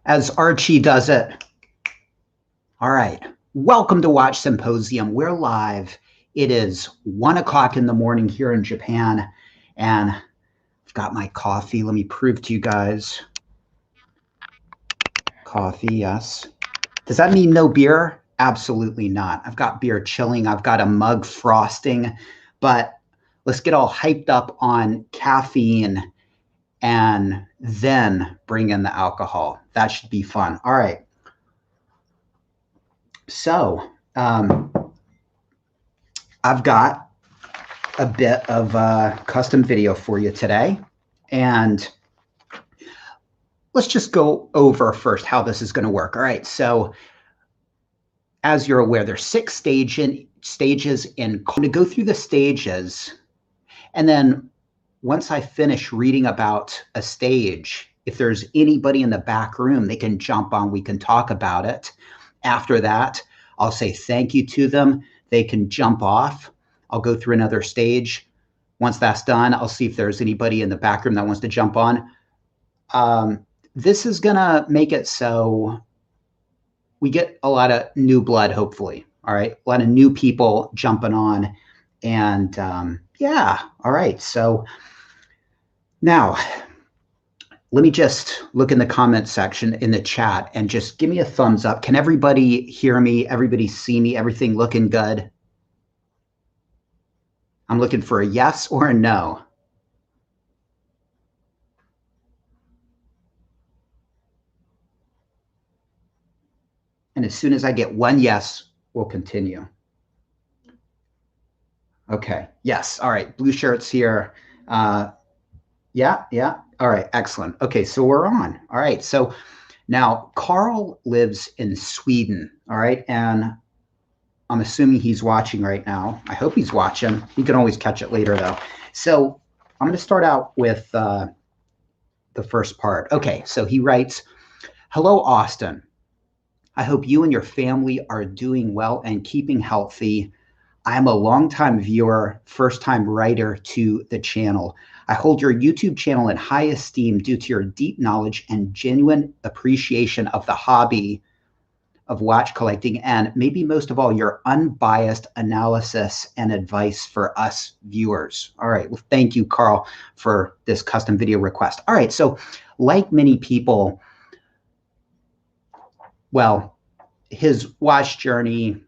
as Archie does it. All right. Welcome to Watch Symposium. We're live. It is 1 o'clock in the morning here in Japan, and I've got my coffee. Let me prove to you guys. Coffee, yes. Does that mean no beer? Absolutely not. I've got beer chilling. I've got a mug frosting, but let's get all hyped up on caffeine and then bring in the alcohol. That should be fun. All right. So I've got a bit of a custom video for you today. And let's just go over first how this is going to work. All right. So as you're aware, there's 6 stages in. I'm going to go through the stages. And then once I finish reading about a stage, if there's anybody in the back room, they can jump on. We can talk about it. After that, I'll say thank you to them. They can jump off. I'll go through another stage. Once that's done, I'll see if there's anybody in the back room that wants to jump on. This is going to make it so we get a lot of new blood, hopefully. All right. A lot of new people jumping on. And yeah. All right. So now let me just look in the comment section in the chat and just give me a thumbs up. Can everybody hear me? Everybody see me? Everything looking good? I'm looking for a yes or a no. And as soon as I get one yes, we'll continue. Okay. Yes. All right. Blue shirts here. Yeah. All right. Excellent. Okay. So we're on. All right. So now Carl lives in Sweden. All right. And I'm assuming he's watching right now. I hope he's watching. You can always catch it later, though. So I'm going to start out with the first part. Okay. So he writes, "Hello, Austin. I hope you and your family are doing well and keeping healthy. I am a longtime viewer, first-time writer to the channel. I hold your YouTube channel in high esteem due to your deep knowledge and genuine appreciation of the hobby of watch collecting, and maybe most of all, your unbiased analysis and advice for us viewers." All right. Well, thank you, Carl, for this custom video request. All right. So like many people, well, his watch journey,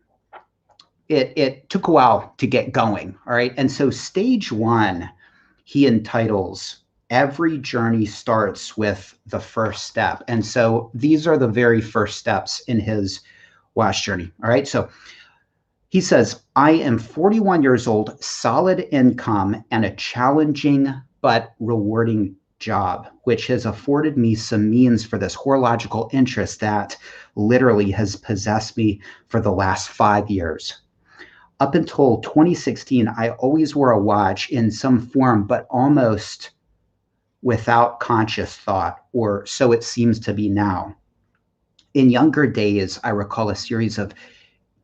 it took a while to get going. All right. And so stage 1, he entitles, "Every journey starts with the first step." And so these are the very first steps in his watch journey. All right. So he says, "I am 41 years old, solid income, and a challenging but rewarding job, which has afforded me some means for this horological interest that literally has possessed me for the last 5 years. Up until 2016, I always wore a watch in some form, but almost without conscious thought, or so it seems to be now. In younger days, I recall a series of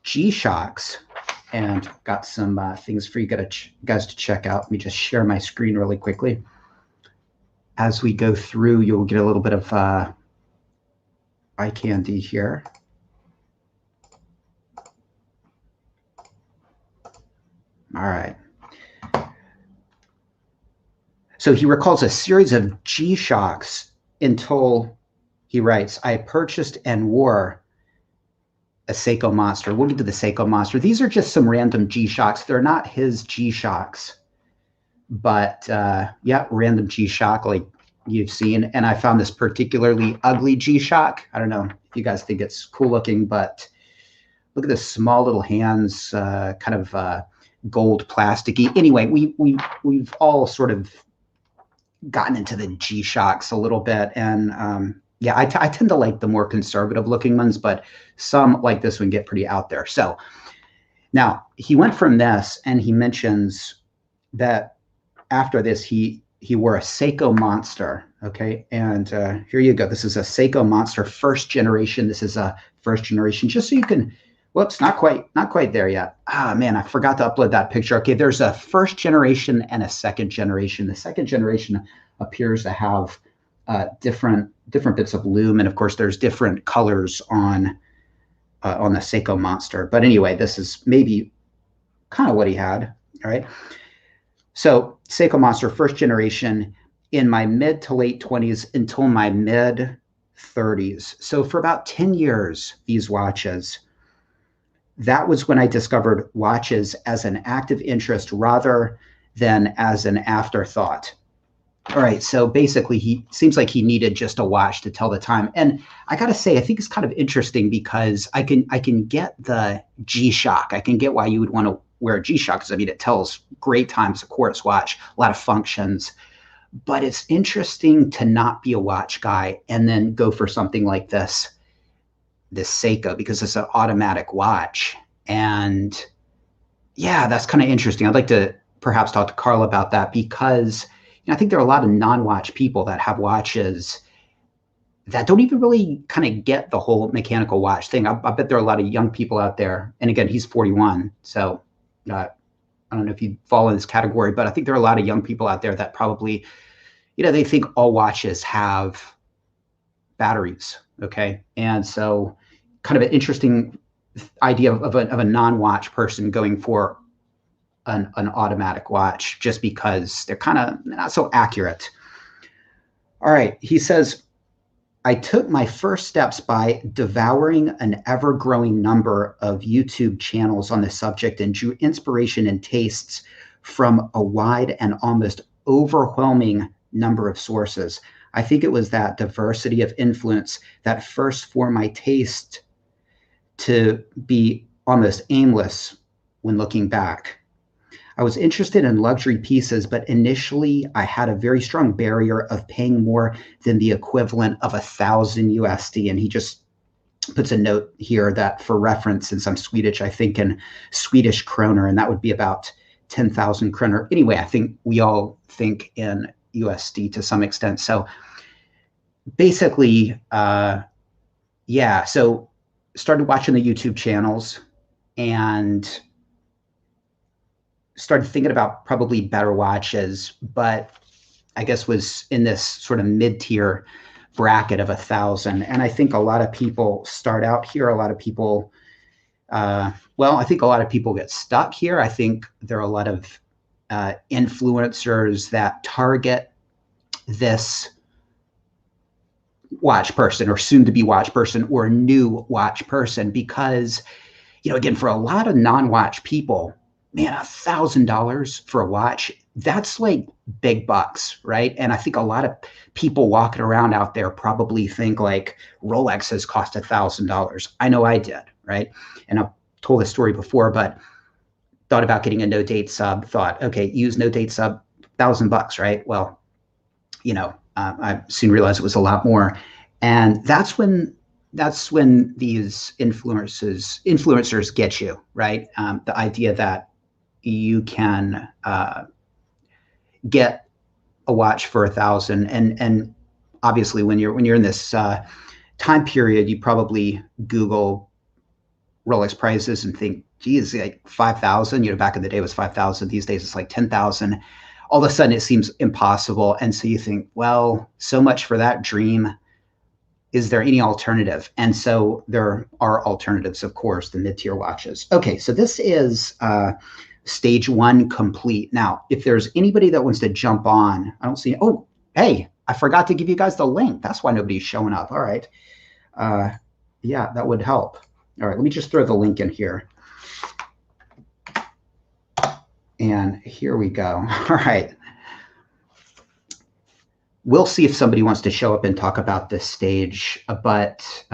G-Shocks, and got some things for you guys to check out. Let me just share my screen really quickly. As we go through, you'll get a little bit of eye candy here. All right. So he recalls a series of G-Shocks until, he writes, "I purchased and wore a Seiko Monster." We'll get to the Seiko Monster. These are just some random G-Shocks. They're not his G-Shocks, but yeah, random G-Shock like you've seen. And I found this particularly ugly G-Shock. I don't know if you guys think it's cool looking, but look at the small little hands, kind of gold plasticky. Anyway, we've all sort of gotten into the G-Shocks a little bit, and yeah, I tend to like the more conservative looking ones, but some like this one get pretty out there. So now he went from this, and he mentions that after this he wore a Seiko Monster. Okay, and here you go. This is a Seiko Monster first generation. This is a first generation, just so you can. Whoops, not quite there yet. Ah, man, I forgot to upload that picture. Okay, there's a first generation and a second generation. The second generation appears to have different bits of lume, and of course there's different colors on the Seiko Monster. But anyway, this is maybe kind of what he had. All right. So Seiko Monster, first generation, in my mid to late 20s until my mid 30s. So for about 10 years, these watches, that was when I discovered watches as an active interest rather than as an afterthought. All right, so basically he seems like he needed just a watch to tell the time. And I got to say, I think it's kind of interesting because I can get the G-Shock. I can get why you would want to wear a G-Shock, because I mean, it tells great times, a quartz watch, a lot of functions. But it's interesting to not be a watch guy and then go for something like this Seiko, because it's an automatic watch. And yeah, that's kind of interesting. I'd like to perhaps talk to Carl about that, because I think there are a lot of non-watch people that have watches that don't even really kind of get the whole mechanical watch thing. I bet there are a lot of young people out there. And again, he's 41. So I don't know if you fall in this category, but I think there are a lot of young people out there that probably, they think all watches have batteries. Okay. And so kind of an interesting idea of a non-watch person going for an automatic watch, just because they're kind of not so accurate. All right. He says, I took my first steps by devouring an ever-growing number of YouTube channels on the subject and drew inspiration and tastes from a wide and almost overwhelming number of sources. I think it was that diversity of influence that first formed my taste to be almost aimless when looking back. I was interested in luxury pieces, but initially I had a very strong barrier of paying more than the equivalent of 1,000 USD. And he just puts a note here that, for reference, since I'm Swedish, I think in Swedish kroner, and that would be about 10,000 kroner. Anyway, I think we all think in USD to some extent. So basically, yeah, so started watching the YouTube channels and started thinking about probably better watches, but I guess was in this sort of mid-tier bracket of 1,000. And I think a lot of people start out here. A lot of people, I think a lot of people get stuck here. I think there are a lot of influencers that target this watch person or soon to be watch person or new watch person, because, again, for a lot of non-watch people, man, $1,000 for a watch, that's like big bucks, right? And I think a lot of people walking around out there probably think like Rolexes cost $1,000. I know I did, right? And I've told this story before, but thought about getting a no date sub, thought, okay, use no date sub, $1,000, right? Well, I soon realized it was a lot more. And that's when these influencers get you, right? The idea that you can get a watch for 1,000, and obviously when you're in this time period, you probably Google Rolex prices and think, geez, like 5,000. Back in the day it was 5,000. These days it's like 10,000. All of a sudden it seems impossible, and so you think, well, so much for that dream. Is there any alternative? And so there are alternatives, of course, the mid-tier watches. Okay, so this is stage one complete. Now, if there's anybody that wants to jump on, I don't see, oh, hey, I forgot to give you guys the link. That's why nobody's showing up. All right. Yeah, that would help. All right, let me just throw the link in here. And here we go. All right. We'll see if somebody wants to show up and talk about this stage, but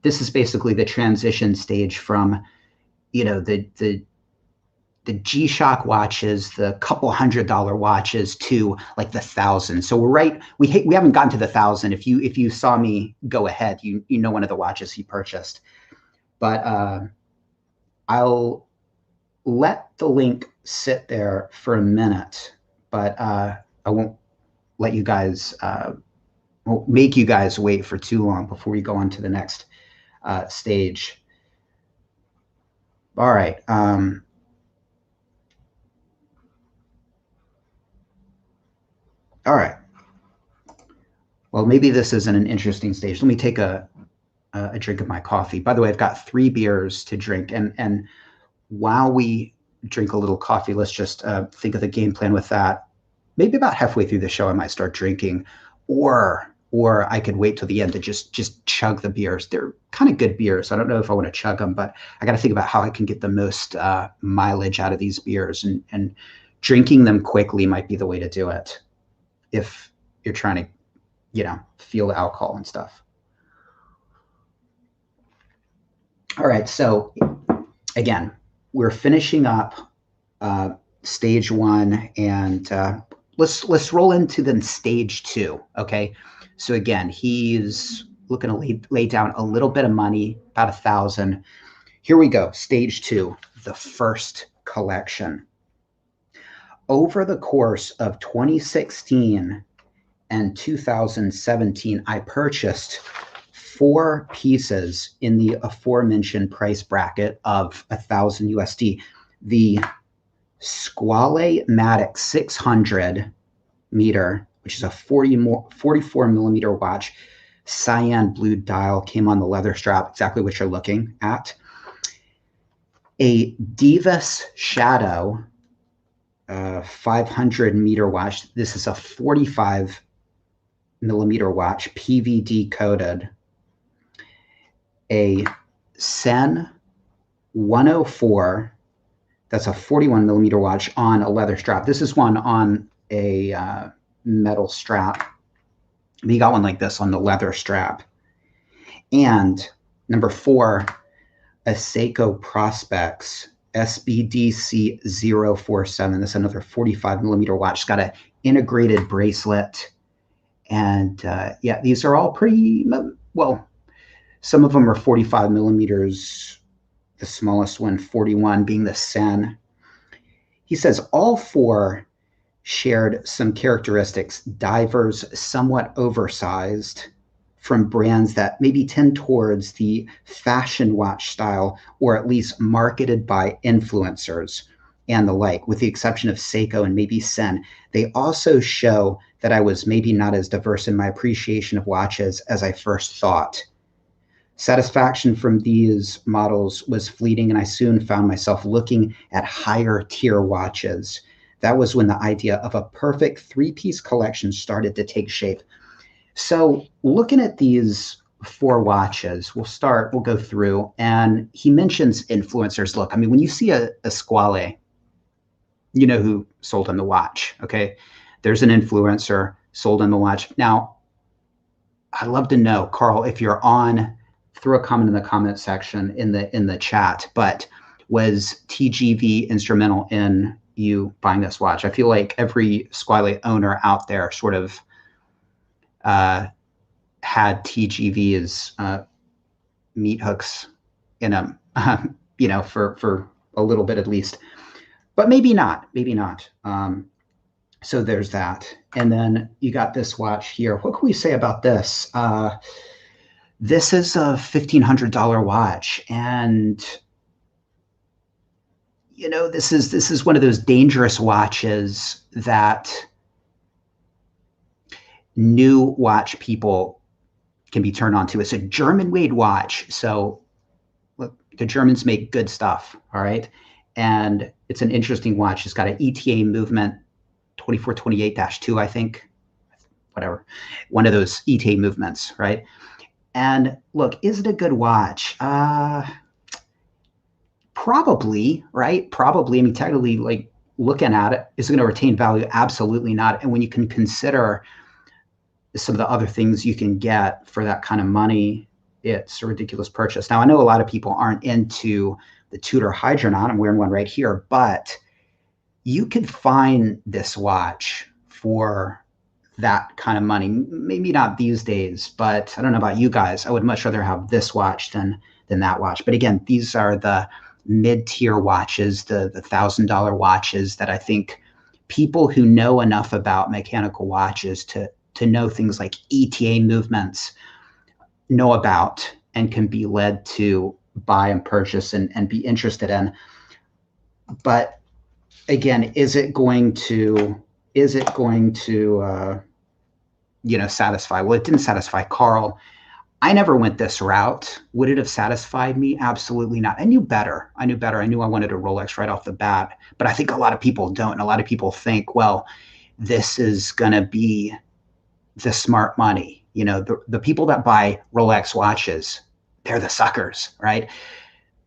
this is basically the transition stage from, the G-Shock watches, the couple $100 watches, to like the 1,000. So we're right. We haven't gotten to the 1,000. If you saw me go ahead, you know one of the watches he purchased. But I'll let the link sit there for a minute, but I won't let you guys, won't make you guys wait for too long before we go on to the next stage. All right. All right. Well, maybe this isn't an interesting stage. Let me take a drink of my coffee. By the way, I've got 3 beers to drink, and while we drink a little coffee, let's just think of the game plan with that. Maybe about halfway through the show, I might start drinking, or I could wait till the end to just chug the beers. They're kind of good beers. I don't know if I want to chug them, but I got to think about how I can get the most mileage out of these beers, and drinking them quickly might be the way to do it if you're trying to, feel the alcohol and stuff. All right, so again, we're finishing up stage 1, and let's roll into then stage 2. Okay, so again, he's looking to lay down a little bit of money, about 1,000. Here we go, stage 2, the first collection. Over the course of 2016 and 2017, I purchased 4 pieces in the aforementioned price bracket of 1,000 USD. The Squale-Matic 600 meter, which is a 44 millimeter watch, cyan blue dial, came on the leather strap, exactly what you're looking at. A Divas Shadow 500 meter watch. This is a 45 millimeter watch, PVD coated. A Sen 104, that's a 41 millimeter watch on a leather strap. This is one on a metal strap. We got one like this on the leather strap. And number 4, a Seiko Prospex SBDC 047. That's another 45 millimeter watch. It's got an integrated bracelet. And yeah, these are all pretty, well, some of them are 45 millimeters, the smallest one, 41, being the Sen. He says all 4 shared some characteristics, divers, somewhat oversized, from brands that maybe tend towards the fashion watch style, or at least marketed by influencers and the like, with the exception of Seiko and maybe Sen. They also show that I was maybe not as diverse in my appreciation of watches as I first thought. Satisfaction from these models was fleeting, and I soon found myself looking at higher tier watches. That was when the idea of a perfect 3-piece collection started to take shape. So looking at these 4 watches, we'll go through, and he mentions influencers. Look, I mean, when you see a Squale, you know who sold him the watch, okay? There's an influencer sold him the watch. Now, I'd love to know, Carl, if you're on, throw a comment in the comment section in the chat, but was TGV instrumental in you buying this watch? I feel like every Squale owner out there sort of had TGV as meat hooks in them, for a little bit at least, but maybe not. So there's that. And then you got this watch here. What can we say about this? This is a $1,500 watch, and this is one of those dangerous watches that new watch people can be turned on to. It's a German-made watch, so look, the Germans make good stuff, all right? And it's an interesting watch. It's got an ETA movement, 2428-2, I think, whatever, one of those ETA movements, right? And look, is it a good watch? Probably, right? Probably. I mean, technically, like, looking at it, is it going to retain value? Absolutely not. And when you can consider some of the other things you can get for that kind of money, it's a ridiculous purchase. Now, I know a lot of people aren't into the Tudor Hydronaut. I'm wearing one right here, but you could find this watch for that kind of money. Maybe not these days, but I don't know about you guys. I would much rather have this watch than that watch. But again, these are the mid-tier watches, the $1,000 watches that I think people who know enough about mechanical watches to know things like ETA movements know about and can be led to buy and purchase and be interested in. But again, is it going to satisfy. Well, it didn't satisfy Carl. I never went this route. Would it have satisfied me? Absolutely not. I knew better. I knew I wanted a Rolex right off the bat. But I think a lot of people don't. And a lot of people think, well, this is going to be the smart money. The people that buy Rolex watches, they're the suckers, right?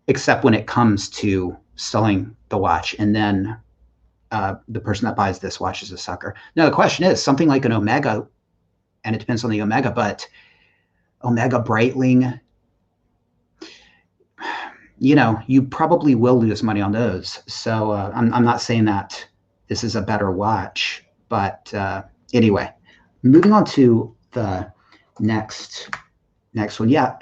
Except when it comes to selling the watch. And then the person that buys this watch is a sucker. Now, the question is something like an Omega, and it depends on the Omega, but Omega Breitling, you probably will lose money on those. So I'm not saying that this is a better watch, but anyway, moving on to the next one. Yeah,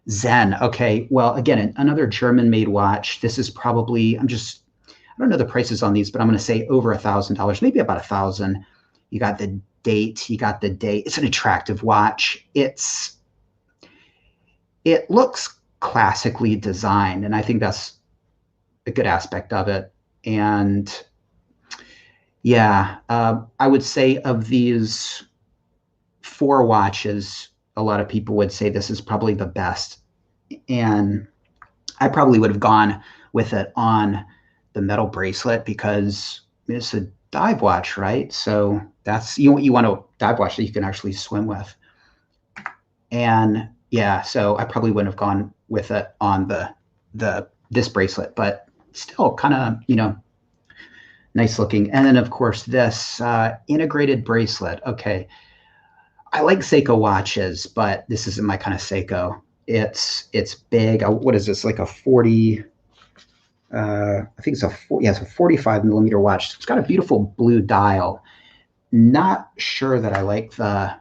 Zen. Okay, well, again, another German-made watch. This is probably, I don't know the prices on these, but I'm going to say over $1,000, maybe about $1,000. You got the date. It's an attractive watch. It looks classically designed, and I think that's a good aspect of it. And yeah, I would say of these 4 watches, a lot of people would say this is probably the best. And I probably would have gone with it on the metal bracelet because it's a dive watch, right? So that's you want a dive watch that you can actually swim with. And yeah, so I probably wouldn't have gone with it on this bracelet, but still kind of, nice looking. And then of course this integrated bracelet. Okay. I like Seiko watches, but this isn't my kind of Seiko. It's big. What is this? Like a 40, I think it's it's a 45 millimeter watch. It's got a beautiful blue dial. Not sure that I like the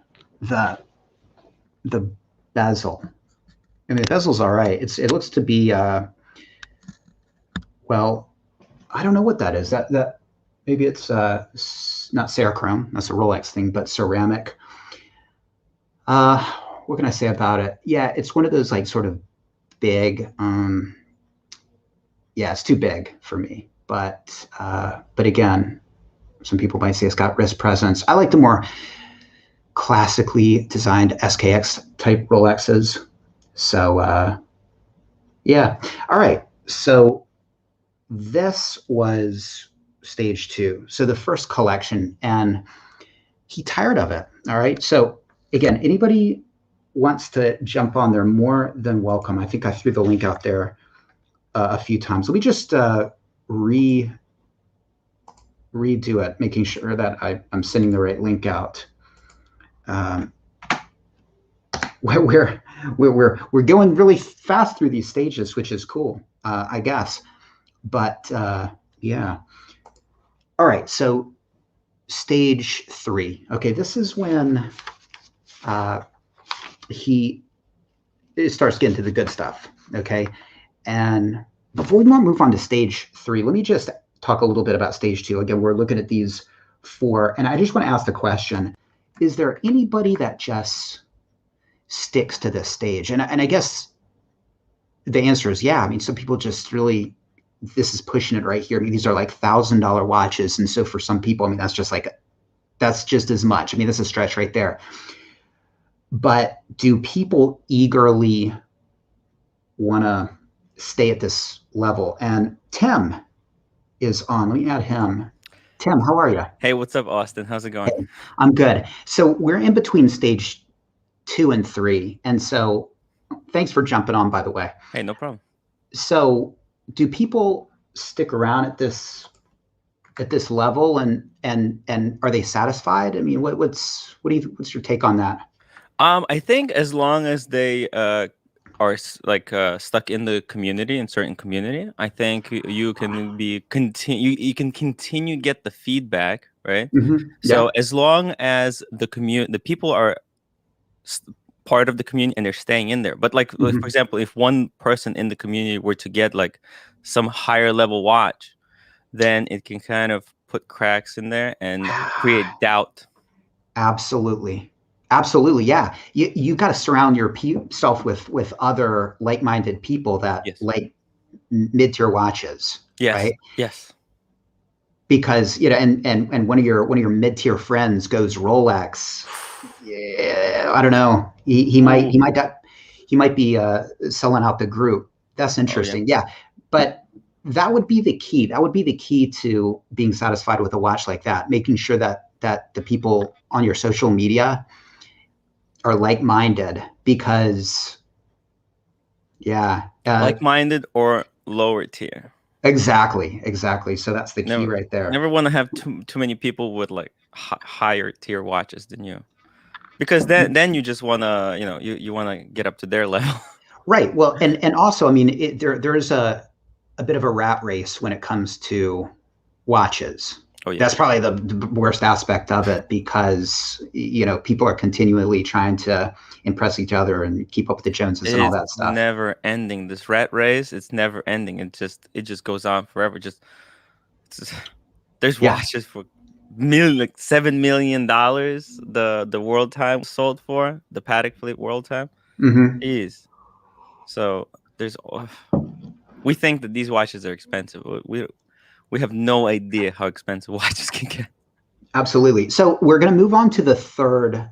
bezel. I mean, the bezel's all right. It looks to be, well, I don't know what that is. That maybe it's not Cerachrome. That's a Rolex thing, but ceramic. What can I say about it? Yeah, it's one of those like sort of big. Yeah, it's too big for me. But again, some people might say it's got wrist presence. I like the more classically designed SKX type Rolexes. So yeah. All right. So this was stage 2. So the first collection, and he tired of it. All right. So again, anybody wants to jump on, they're more than welcome. I think I threw the link out there a few times. Let me just redo it, making sure that I'm sending the right link out. We're going really fast through these stages, which is cool, I guess. But yeah. All right. So stage 3. Okay, this is when it starts getting to the good stuff. Okay, and before we move on to stage 3, let me just talk a little bit about stage 2. Again, we're looking at these 4, and I just want to ask the question: is there anybody that just sticks to this stage? And I guess the answer is yeah. I mean, some people just really, this is pushing it right here. I mean, these are like $1,000 watches, and so for some people, I mean, that's just as much. I mean, that's a stretch right there. But do people eagerly want to stay at this level? And Tim is on. Let me add him. Tim, how are you? Hey, what's up, Austin? How's it going? Hey, I'm good. So we're in between stage 2 and 3. And so thanks for jumping on, by the way. Hey, no problem. So do people stick around at this level, and are they satisfied? I mean, what's your take on that? I think as long as they are stuck in the community, in certain community, I think you can you can continue get the feedback, right? So Yeah. as long as the people are part of the community and they're staying in there. But like for example, if one person in the community were to get like some higher level watch, then it can kind of put cracks in there and create doubt. Absolutely. Yeah. You got to surround yourself with other like-minded people that Yes. like mid-tier watches, Yes. right? Yes. Because and one of your mid-tier friends goes Rolex, I don't know. He might Ooh. be selling out the group. That's Oh yeah. interesting. Yeah, but that would be the key. That would be the key to being satisfied with a watch like that. Making sure that the people on your social media are like-minded, because yeah, Like-minded or lower tier. exactly. So that's the key Never, right there. never want to have too many people with like higher tier watches than you, because then you just wanna, you wanna get up to their level. Right. Well, and also, I mean, there's a bit of a rat race when it comes to watches. Oh yeah. That's probably the worst aspect of it, because people are continually trying to impress each other and keep up with the Joneses and all It's that stuff. never ending. This rat race, it's never ending. It just goes on forever. It's- there's Yeah. watches for like $7 million. The world time sold for the Patek Philippe world time Hmm. is. So there's we think that these watches are expensive. We have no idea how expensive watches can get. Absolutely. So we're going to move on to the third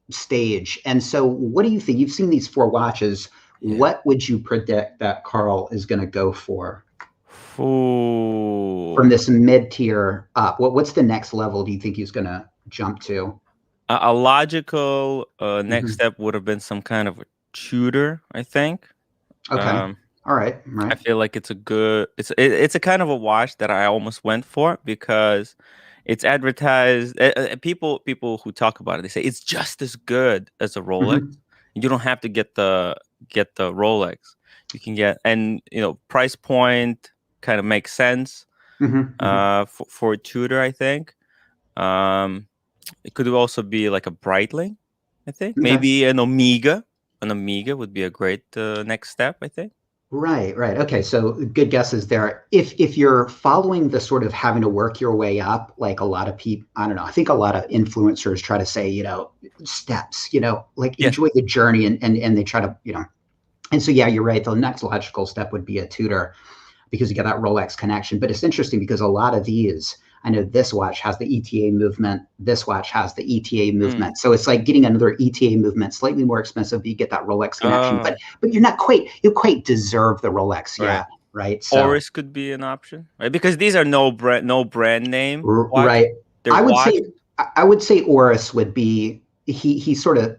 stage. And so, what do you think? You've seen these four watches. Yeah. What would you predict that Carl is going to go for Ooh. from this mid tier up? What's the next level do you think he's going to jump to? A logical next Hmm. step would have been some kind of a tutor, I think. Okay. Um, All right. I Right. feel like it's a kind of a watch that I almost went for, because it's advertised. People who talk about it, they say it's just as good as a Rolex. Hmm. You don't have to get the Rolex. You can get, and price point kind of makes sense Hmm. Hmm. for a tutor, I think. Um, it could also be like a Breitling, I think. Okay. Maybe an Omega. An Omega would be a great next step, I think. Right, right. Okay, so good guesses there. If you're following the sort of having to work your way up, like a lot of people, I don't know, I think a lot of influencers try to say, steps, like Yeah. enjoy the journey, and they try to, and so yeah, you're right. The next logical step would be a tutor, because you get that Rolex connection. But it's interesting because a lot of these, I know this watch has the ETA movement, this watch has the ETA Mm. movement. So it's like getting another ETA movement, slightly more expensive, but you get that Rolex connection. Oh, But you quite deserve the Rolex right. yet, right? So Oris could be an option, right? Because these are no brand name watch. right. They're I would watch. say I would say Oris would be he sort of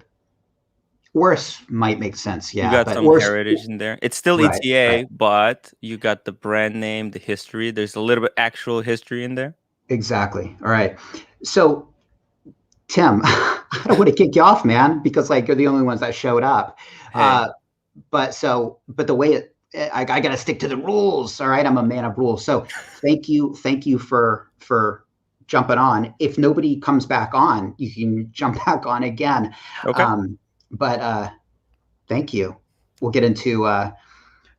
Oris might make sense, You yeah. got But some Oris, heritage in there. It's still right, right. ETA, but you got the brand name, the history. There's a little bit actual history in there. Exactly. All right. So Tim, I don't want to kick you off, man, because like you're the only ones that showed up. Hey, But the way I got to stick to the rules. All right, I'm a man of rules. So thank you for jumping on. If nobody comes back on, you can jump back on again. okay. But thank you. We'll get into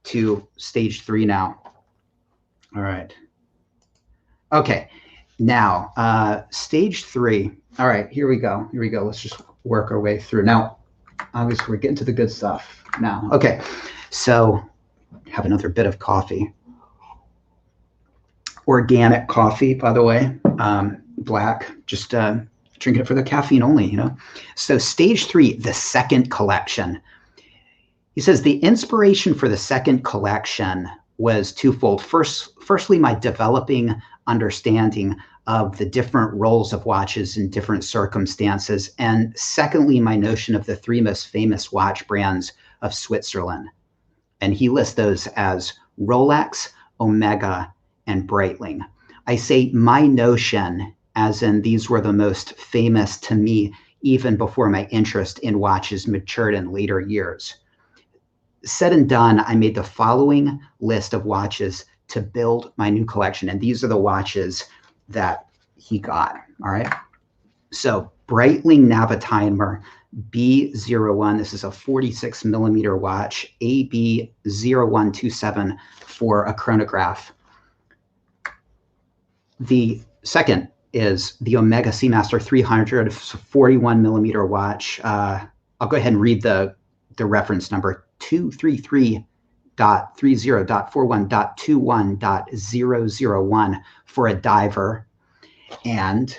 to stage 3 now. All right. Okay. Now, stage 3. All right, here we go. Here we go. Let's just work our way through. Now, obviously, we're getting to the good stuff now. Okay, so have another bit of coffee. Organic coffee, by the way, black. Just drinking it for the caffeine only. So, stage 3, the second collection. He says the inspiration for the second collection was twofold. Firstly, my developing understanding of the different roles of watches in different circumstances. And secondly, my notion of the three most famous watch brands of Switzerland. And he lists those as Rolex, Omega, and Breitling. I say my notion, as in these were the most famous to me, even before my interest in watches matured in later years. Said and done, I made the following list of watches to build my new collection. And these are the watches that he got. All right. So Breitling Navitimer B01. This is a 46 millimeter watch, AB0127 for a chronograph. The second is the Omega Seamaster 300, 41 millimeter watch. I'll go ahead and read the reference number 233.30.41.21.001 for a diver. And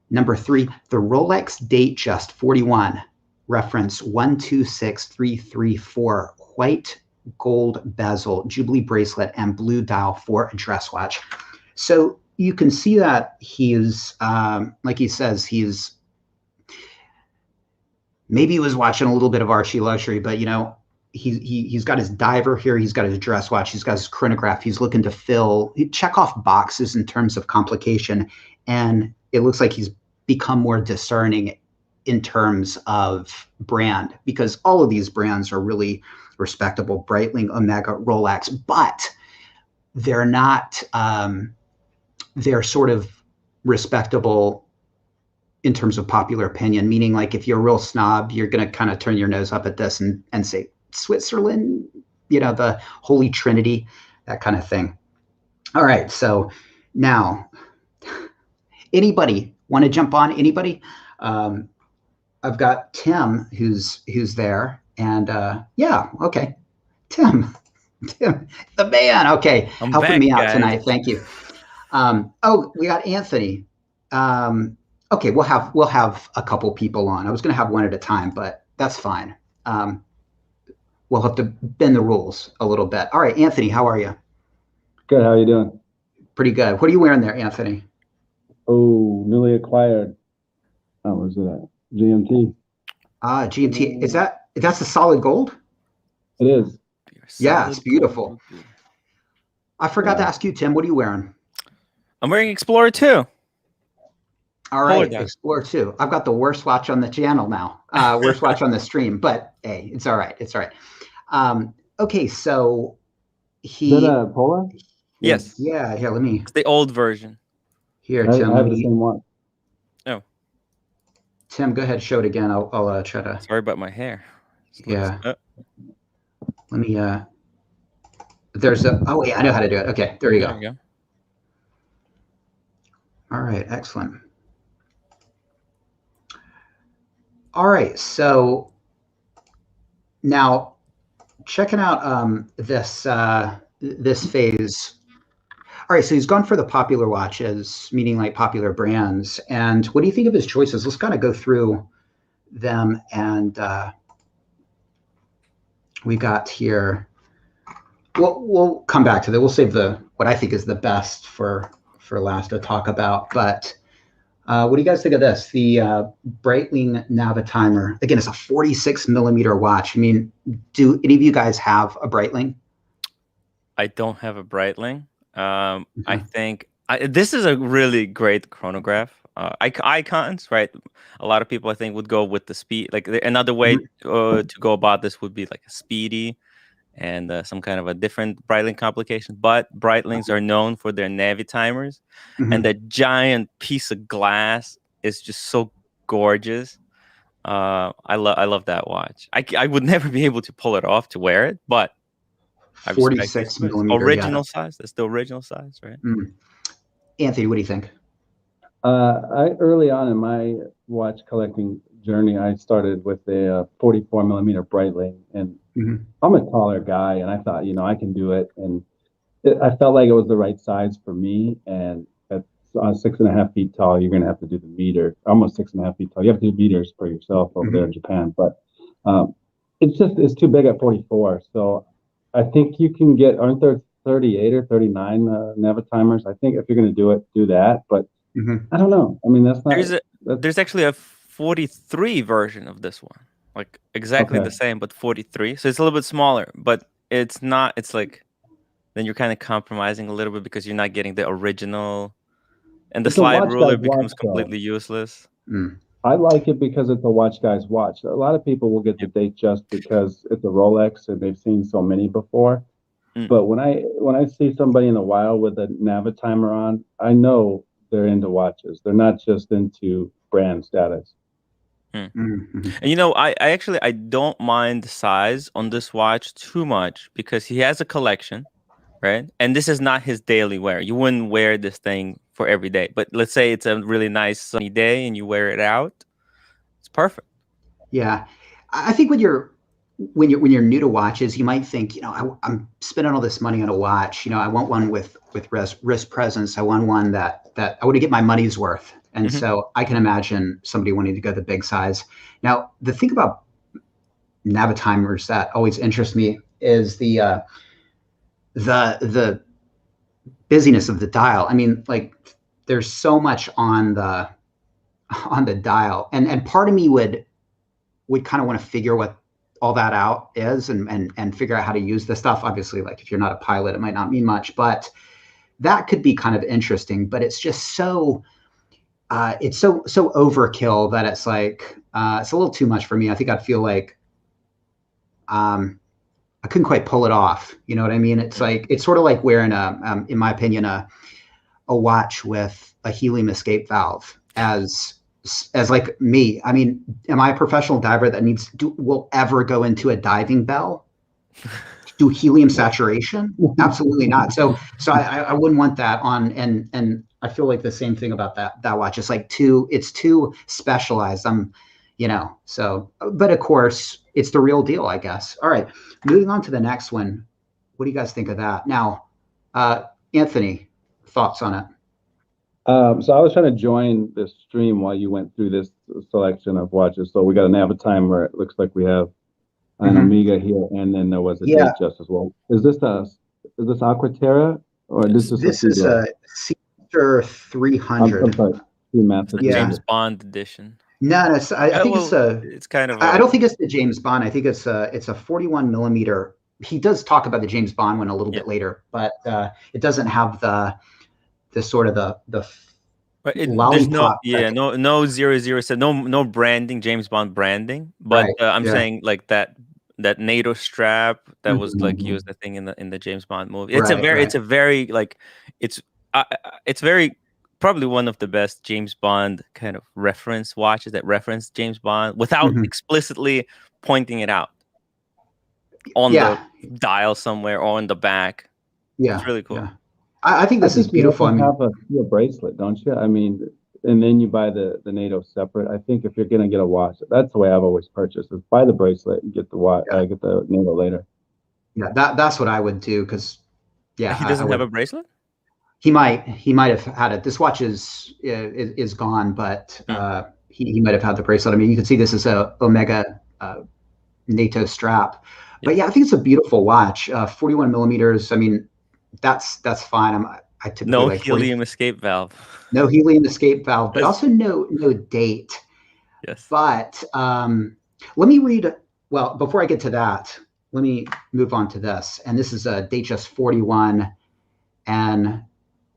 Number 3, the Rolex Datejust 41, reference 126334, white gold bezel, Jubilee bracelet, and blue dial for a dress watch. So you can see that he's, like he says, maybe he was watching a little bit of Archie Luxury, but he's got his diver here, he's got his dress watch, he's got his chronograph, he's looking to check off boxes in terms of complication, and it looks like he's become more discerning in terms of brand, because all of these brands are really respectable, Breitling, Omega, Rolex, but they're not, they're sort of respectable in terms of popular opinion, meaning like if you're a real snob, you're going to kind of turn your nose up at this and say, Switzerland, the Holy Trinity, that kind of thing. All right. So now, anybody want to jump on? Anybody? I've got Tim who's there, and yeah, okay. Tim, the man. Okay. I'm helping back, me out guys. tonight. Thank you. Oh, we got Anthony. Okay, we'll have a couple people on. I was going to have one at a time, but that's fine. We'll have to bend the rules a little bit. All right, Anthony, how are you? Good. How are you doing? Pretty good. What are you wearing there, Anthony? Oh, newly acquired. What was it? GMT. GMT. That's the solid gold? It is. Yeah, it's beautiful. I forgot to ask you, Tim, what are you wearing? I'm wearing Explorer 2. All right, Explorer 2. I've got the worst watch on the channel now. Worst watch on the stream, but hey, it's all right. It's all right. Okay, so Is that a Polar? Yes. Yeah, here, let me. It's the old version. Here, I Tim. have the same one. Oh. Tim, go ahead, show it again. I'll try to. Sorry about my hair. Yeah. Let me. There's a. Oh wait, I know how to do it. Okay, there you go. There you go. All right, excellent. All right, so now checking out this phase. All right, so he's gone for the popular watches, meaning like popular brands. And what do you think of his choices? Let's kind of go through them. And we got here. We'll come back to that. We'll save what I think is the best for last to talk about. But what do you guys think of this? The Breitling Navitimer. Again, it's a 46 millimeter watch. I mean, do any of you guys have a Breitling? I don't have a Breitling. I think this is a really great chronograph. Icons, right? A lot of people, I think, would go with the speed. Like another way to go about this would be like a Speedy and some kind of a different Breitling complication. But Breitlings are known for their Navitimers, and the giant piece of glass is just so gorgeous. I love that watch. I would never be able to pull it off to wear it, but 46 millimeter original size. That's the original size, right? Anthony, what do you think? I early on in my watch collecting journey, I started with a 44 millimeter Breitling, and I'm a taller guy, and I thought, I can do it, and I felt like it was the right size for me. And at 6.5 feet tall, you're going to have to do the meter. Almost 6.5 feet tall. You have to do meters for yourself over there in Japan, but it's too big at 44. So I think you can get, aren't there 38 or 39 Navitimers? I think if you're going to do it, do that. But I don't know. I mean, that's not. There's actually a 43 version of this one, like exactly the same, but 43. So it's a little bit smaller, but it's not. It's like then you're kind of compromising a little bit because you're not getting the original, and the slide ruler becomes completely useless. I like it because it's a watch guy's watch. A lot of people will get the Datejust because it's a Rolex and they've seen so many before. But when I see somebody in the wild with a Navitimer on, I know they're into watches. They're not just into brand status. And I don't mind the size on this watch too much because he has a collection, right? And this is not his daily wear. You wouldn't wear this thing for every day. But let's say it's a really nice sunny day and you wear it out. It's perfect. Yeah. I think when you're new to watches, you might think, I'm spending all this money on a watch. I want one with wrist presence. I want one that I want to get my money's worth. And so I can imagine somebody wanting to go the big size. Now, the thing about Navitimers that always interests me is the busyness of the dial. I mean, like there's so much on the dial, and part of me would kind of want to figure what all that out is and figure out how to use this stuff. Obviously, like if you're not a pilot, it might not mean much, but that could be kind of interesting. But it's just so it's so overkill that it's like it's a little too much for me. I think I'd feel like I couldn't quite pull it off. You know what I mean? It's like it's sort of like wearing in my opinion, a watch with a helium escape valve as like me. I mean, am I a professional diver that will ever go into a diving bell? Do helium saturation? Absolutely not. So I wouldn't want that on. And I feel like the same thing about that watch. It's like it's too specialized. So, but of course it's the real deal, I guess. All right, moving on to the next one. What do you guys think of that? Now, Anthony, thoughts on it? So I was trying to join this stream while you went through this selection of watches. So we got an Navitimer. It looks like we have an Omega here, and then there was a Datejust as well. Is this Aquaterra, or this is a Caesar 300? I'm sorry, James Bond edition. No, I think it's kind of. I don't think it's the James Bond. I think it's a 41 millimeter. He does talk about the James Bond one a little bit later, but it doesn't have the sort of the lollipop. There's no 007, no branding, James Bond branding. But I'm saying like that NATO strap that was like used, I think, in the James Bond movie. It's it's very probably one of the best James Bond kind of reference watches that reference James Bond without explicitly pointing it out on the dial somewhere or on the back. Yeah, it's really cool. Yeah. I think this is beautiful. You have a bracelet, don't you? I mean, and then you buy the NATO separate. I think if you're gonna get a watch, that's the way I've always purchased: is buy the bracelet and get the watch. Get the NATO later. Yeah, that's what I would do, because he doesn't have a bracelet. He might have had it. This watch is gone, but he might have had the bracelet. I mean, you can see this is a Omega NATO strap, but yeah, I think it's a beautiful watch. 41 millimeters. I mean, that's fine. I typically no like helium escape valve. No helium escape valve, but also no date. Yes. But let me read. Well, before I get to that, let me move on to this. And this is a Datejust 41. And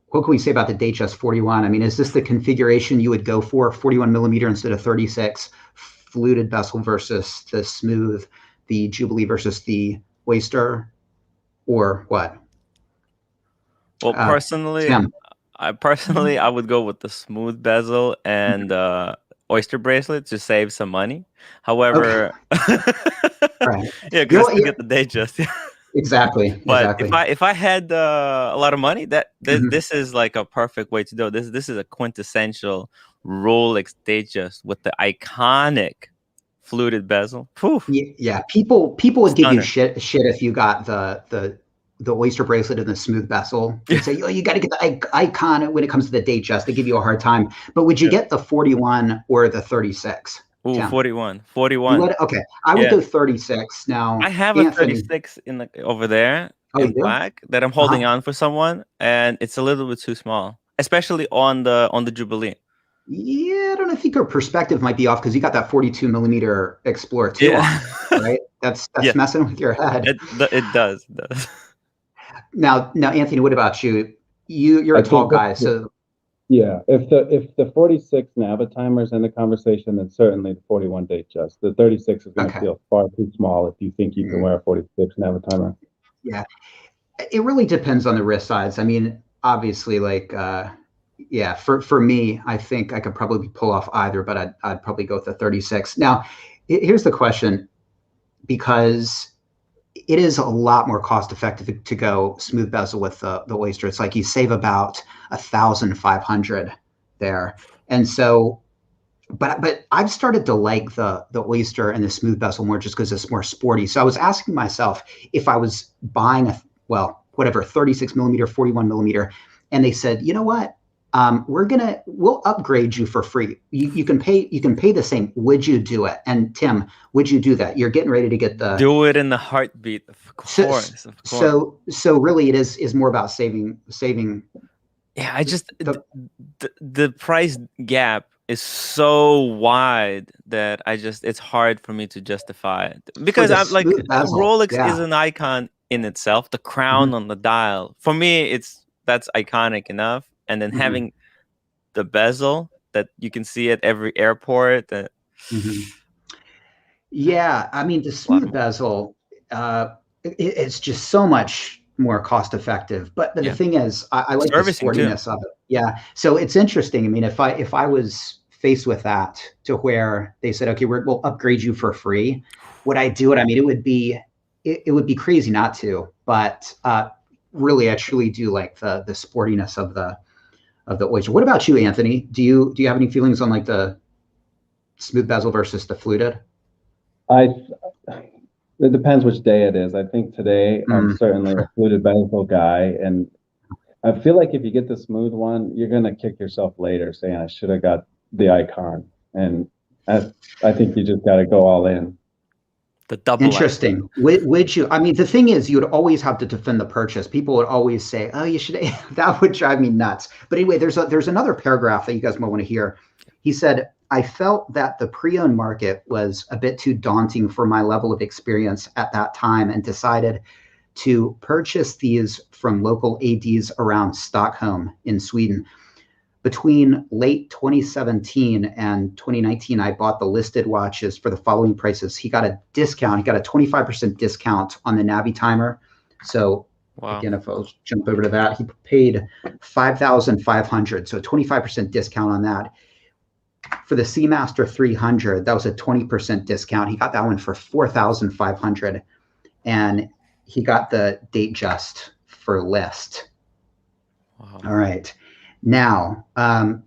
what can we say about the Datejust 41? I mean, is this the configuration you would go for? 41 millimeter instead of 36, fluted bezel versus the smooth, the Jubilee versus the Oyster, or what? Well, personally, I would go with the smooth bezel and Oyster bracelet to save some money. However, yeah, because to get the Datejust. Exactly. But if I had a lot of money, this is like a perfect way to do it. This is a quintessential Rolex Datejust with the iconic fluted bezel. Poof. Yeah, people would give you shit if you got the Oyster bracelet and the smooth bezel. They'd say, you got to get the icon when it comes to the Datejust. They give you a hard time. But would you get the 41 or the 36? Ooh, Tim? 41. Okay, I would go 36. Now I have a 36 over there in black that I'm holding on for someone, and it's a little bit too small, especially on the Jubilee. Yeah, I don't know. I think your perspective might be off because you got that 42 millimeter Explorer 2 on, right? That's messing with your head. It does. Now, Anthony, what about you? You're a tall guy, so. Yeah, if the 46 Navitimer's in the conversation, then certainly the 41 Datejust. The 36 is going to feel far too small if you think you can wear a 46 Navitimer. Yeah, it really depends on the wrist size. I mean, obviously, like, for me, I think I could probably pull off either, but I'd probably go with the 36. Now, here's the question, because it is a lot more cost effective to go smooth bezel with the Oyster. It's like you save about 1,500 there. And so, but I've started to like the Oyster and the smooth bezel more just because it's more sporty. So I was asking myself if I was buying 36 millimeter, 41 millimeter, and they said, you know what? we'll upgrade you for free. You can pay the same. Would you do it? And Tim, would you do that? You're getting ready to get the do it in the heartbeat, of course, of course. So really, it is more about saving. Yeah, I just the price gap is so wide that it's hard for me to justify it, because I'm like, Rolex is an icon in itself. The crown on the dial, for me, that's iconic enough. And then having the bezel that you can see at every airport. Yeah, I mean, the smooth bezel, it's just so much more cost effective. But the thing is, I like the sportiness of it. Yeah. So it's interesting. I mean, if I was faced with that, to where they said, okay, we'll upgrade you for free, would I do it? I mean, it would be crazy not to. But really, I truly do like the sportiness of the oyster. What about you, Anthony? Do you have any feelings on like the smooth bezel versus the fluted? It depends which day it is. I think today I'm certainly a fluted bezel guy, and I feel like if you get the smooth one, you're gonna kick yourself later saying I should have got the icon. And I think you just got to go all in. The double. Interesting. Would you? I mean, the thing is, you would always have to defend the purchase. People would always say, "Oh, you should." That would drive me nuts. But anyway, there's another paragraph that you guys might want to hear. He said, I felt that the pre-owned market was a bit too daunting for my level of experience at that time, and decided to purchase these from local ADs around Stockholm in Sweden. Between late 2017 and 2019, I bought the listed watches for the following prices. He got a discount. He got a 25% discount on the Navi timer. So again, if I'll jump over to that, he paid $5,500. So a 25% discount on that. For the Seamaster 300, that was a 20% discount. He got that one for $4,500, and he got the Datejust for list. Wow. All right, now okay,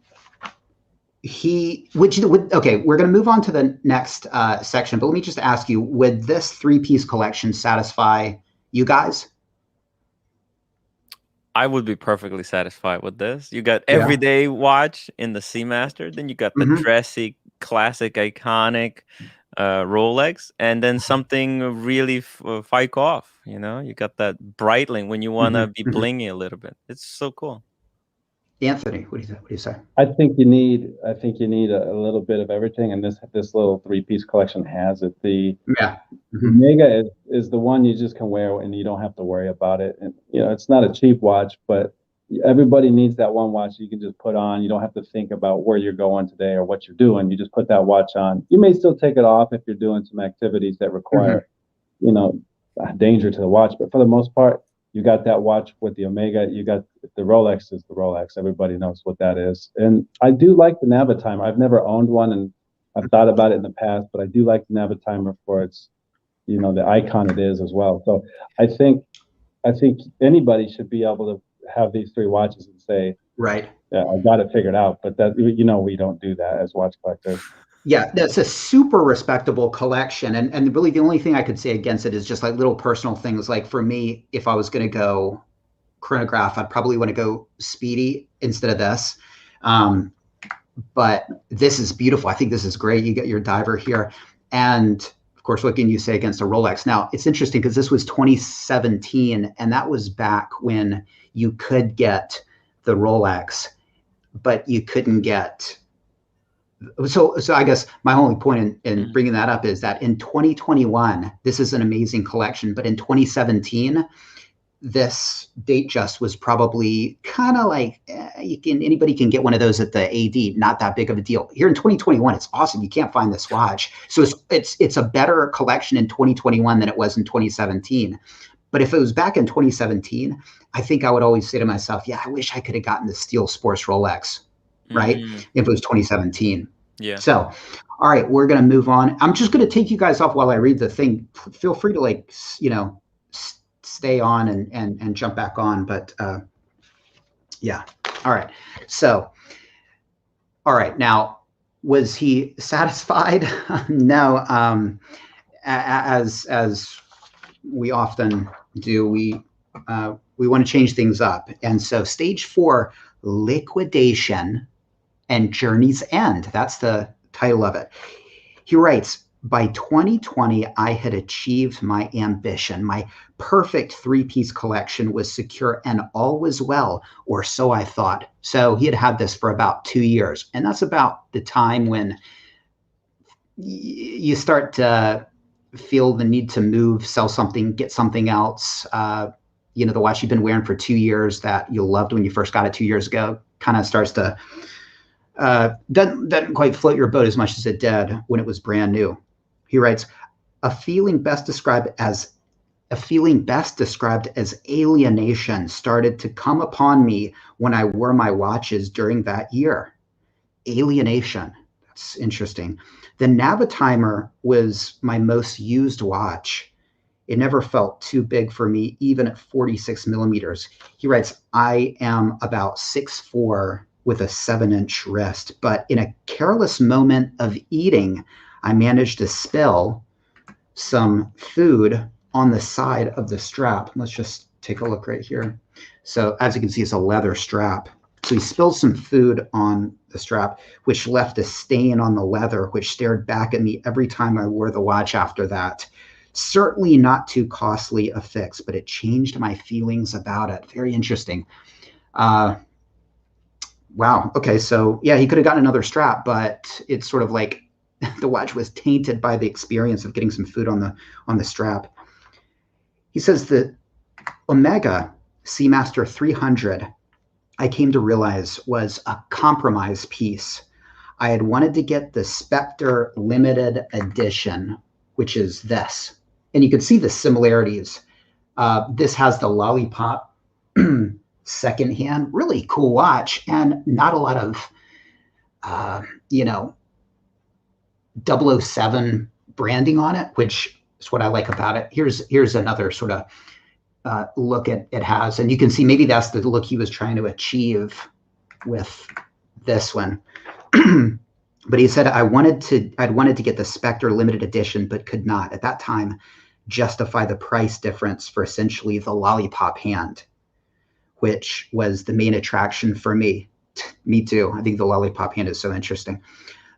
we're going to move on to the next section. But let me just ask you: would this 3-piece collection satisfy you guys? I would be perfectly satisfied with this. You got everyday watch in the Seamaster, then you got the dressy, classic, iconic Rolex, and then something really fike off. You know, you got that Breitling when you want to be blingy a little bit. It's so cool. Anthony, what do you say? I think you need a little bit of everything, and this little 3-piece collection has it. The Omega is the one you just can wear and you don't have to worry about it. And it's not a cheap watch, but everybody needs that one watch you can just put on. You don't have to think about where you're going today or what you're doing. You just put that watch on. You may still take it off if you're doing some activities that require danger to the watch, but for the most part, you got that watch with the Omega. You got the Rolex is the Rolex. Everybody knows what that is. And I do like the Navitimer. I've never owned one, and I've thought about it in the past, but I do like the Navitimer for its, the icon it is as well. So I think anybody should be able to have these 3 watches and say, right, yeah, I got it figured out. But that, we don't do that as watch collectors. Yeah, that's a super respectable collection. And really the only thing I could say against it is just like little personal things. Like for me, if I was going to go chronograph, I'd probably want to go Speedy instead of this. But this is beautiful. I think this is great. You get your diver here. And of course, what can you say against a Rolex? Now, it's interesting because this was 2017, and that was back when you could get the Rolex, but you couldn't get... So I guess my only point in bringing that up is that in 2021, this is an amazing collection, but in 2017, this Datejust was probably kind of like anybody can get one of those at the AD, not that big of a deal. Here in 2021, it's awesome. You can't find this watch, so it's a better collection in 2021 than it was in 2017. But if it was back in 2017, I think I would always say to myself, yeah, I wish I could have gotten the Steel Sports Rolex, right? If it was 2017. Yeah. So, all right, we're going to move on. I'm just going to take you guys off while I read the thing. Feel free to stay on and jump back on. But yeah. All right. So, all right. Now, was he satisfied? No. As we often do, we want to change things up. And so stage 4, Liquidation and Journey's End. That's the title of it. He writes, by 2020, I had achieved my ambition. My perfect three-piece collection was secure and all was well, or so I thought. So he had had this for about 2 years. And that's about the time when you start to feel the need to move, sell something, get something else. You know, the watch you've been wearing for 2 years that you loved when you first got it 2 years ago kind of starts to doesn't quite float your boat as much as it did when it was brand new. He writes, a feeling best described as alienation started to come upon me when I wore my watches during that year. Alienation. That's interesting. The Navitimer was my most used watch. It never felt too big for me, even at 46 millimeters. He writes, I am about 6'4" with a 7-inch wrist, but in a careless moment of eating, I managed to spill some food on the side of the strap. Let's just take a look right here. So as you can see, it's a leather strap. So he spilled some food on the strap, which left a stain on the leather, which stared back at me every time I wore the watch after that. Certainly not too costly a fix, but it changed my feelings about it. Very interesting. Wow. Okay. So yeah, he could have gotten another strap, but it's sort of like the watch was tainted by the experience of getting some food on the strap. He says the Omega Seamaster 300, I came to realize, was a compromise piece. I had wanted to get the Spectre limited edition, which is this. And you can see the similarities. This has the lollipop secondhand, really cool watch, and not a lot of, 007 branding on it, which is what I like about it. Here's another sort of look it has, and you can see maybe that's the look he was trying to achieve with this one. But he said, I'd wanted to get the Spectre limited edition, but could not at that time justify the price difference for essentially the lollipop hand, which was the main attraction for me. Me too. I think the lollipop hand is so interesting.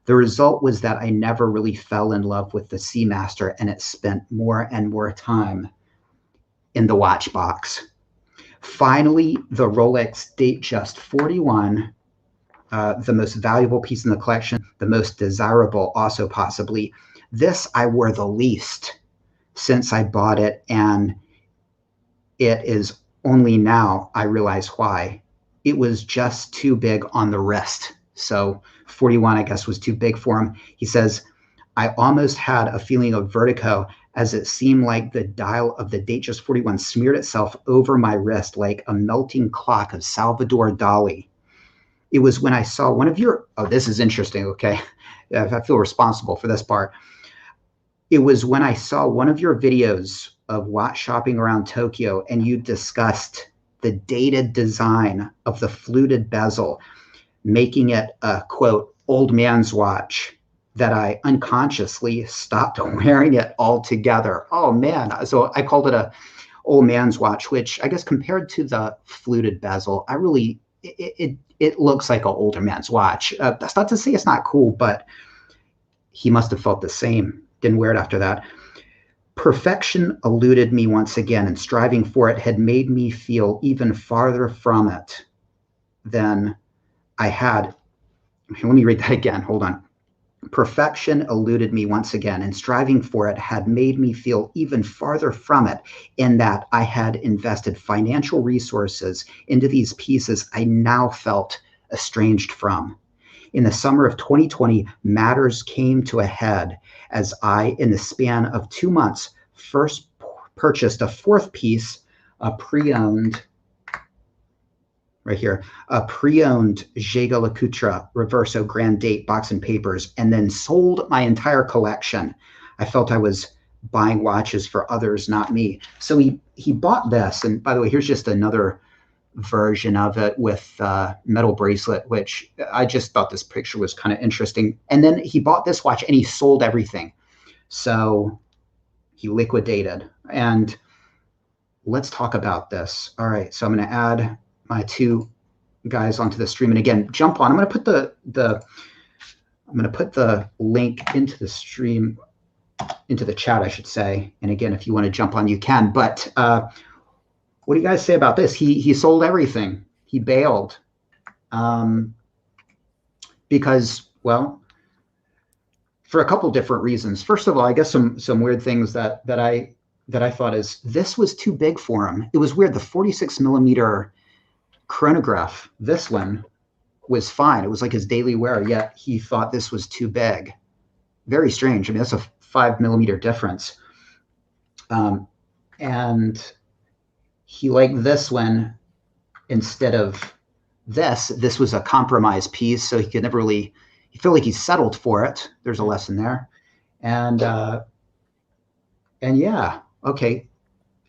The result was that I never really fell in love with the Seamaster, and it spent more and more time in the watch box. Finally, the Rolex Datejust 41, the most valuable piece in the collection, the most desirable also possibly. This I wore the least since I bought it, and it is only now I realize why. It was just too big on the wrist. So 41, I guess, was too big for him. He says, I almost had a feeling of vertigo as it seemed like the dial of the Datejust 41 smeared itself over my wrist like a melting clock of Salvador Dali. It was when I saw one of your, oh, this is interesting, okay. I feel responsible for this part. It was when I saw one of your videos of watch shopping around Tokyo, and you discussed the dated design of the fluted bezel, making it a, quote, old man's watch, that I unconsciously stopped wearing it altogether. Oh man. So I called it a old man's watch, which I guess compared to the fluted bezel, it looks like an older man's watch. That's not to say it's not cool, but he must have felt the same. Didn't wear it after that. Perfection eluded me once again, and striving for it had made me feel even farther from it than I had. Let me read that again. Hold on. Perfection eluded me once again, and striving for it had made me feel even farther from it, in that I had invested financial resources into these pieces I now felt estranged from. In the summer of 2020, matters came to a head as I, in the span of 2 months, first purchased a fourth piece, a pre-owned, right here, a pre-owned Jaeger-LeCoultre Reverso Grand Date box and papers, and then sold my entire collection. I felt I was buying watches for others, not me. So he bought this, and by the way, here's just another version of it with metal bracelet, which I just thought this picture was kind of interesting. And then he bought this watch and he sold everything. So he liquidated. And let's talk about this. All right, so I'm going to add my two guys onto the stream. And again, jump on. I'm going to put the link into the stream, into the chat, I should say. And again, if you want to jump on, you can. But what do you guys say about this? He sold everything. He bailed because, well, for a couple different reasons. First of all, I guess some weird things that I thought is this was too big for him. It was weird. The 46 millimeter chronograph, this one was fine. It was like his daily wear, yet he thought this was too big. Very strange. I mean, that's a 5 millimeter difference. And he liked this one instead of this. This was a compromise piece, so he could never really, he felt like he settled for it. There's a lesson there. And yeah, okay.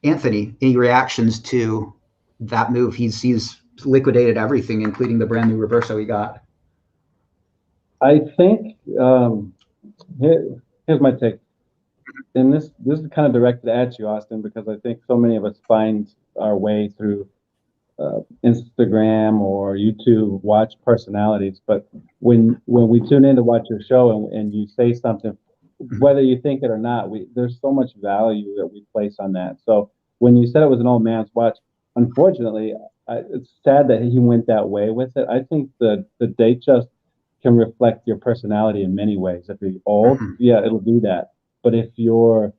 Anthony, any reactions to that move? He's liquidated everything, including the brand new Reverso he got. I think here's my take, and this is kind of directed at you, Austin, because I think so many of us find our way through Instagram or YouTube watch personalities. But when we tune in to watch your show and you say something, whether you think it or not, there's so much value that we place on that. So when you said it was an old man's watch, unfortunately, it's sad that he went that way with it. I think the date just can reflect your personality in many ways. If you're old, yeah, it'll do that. But if you're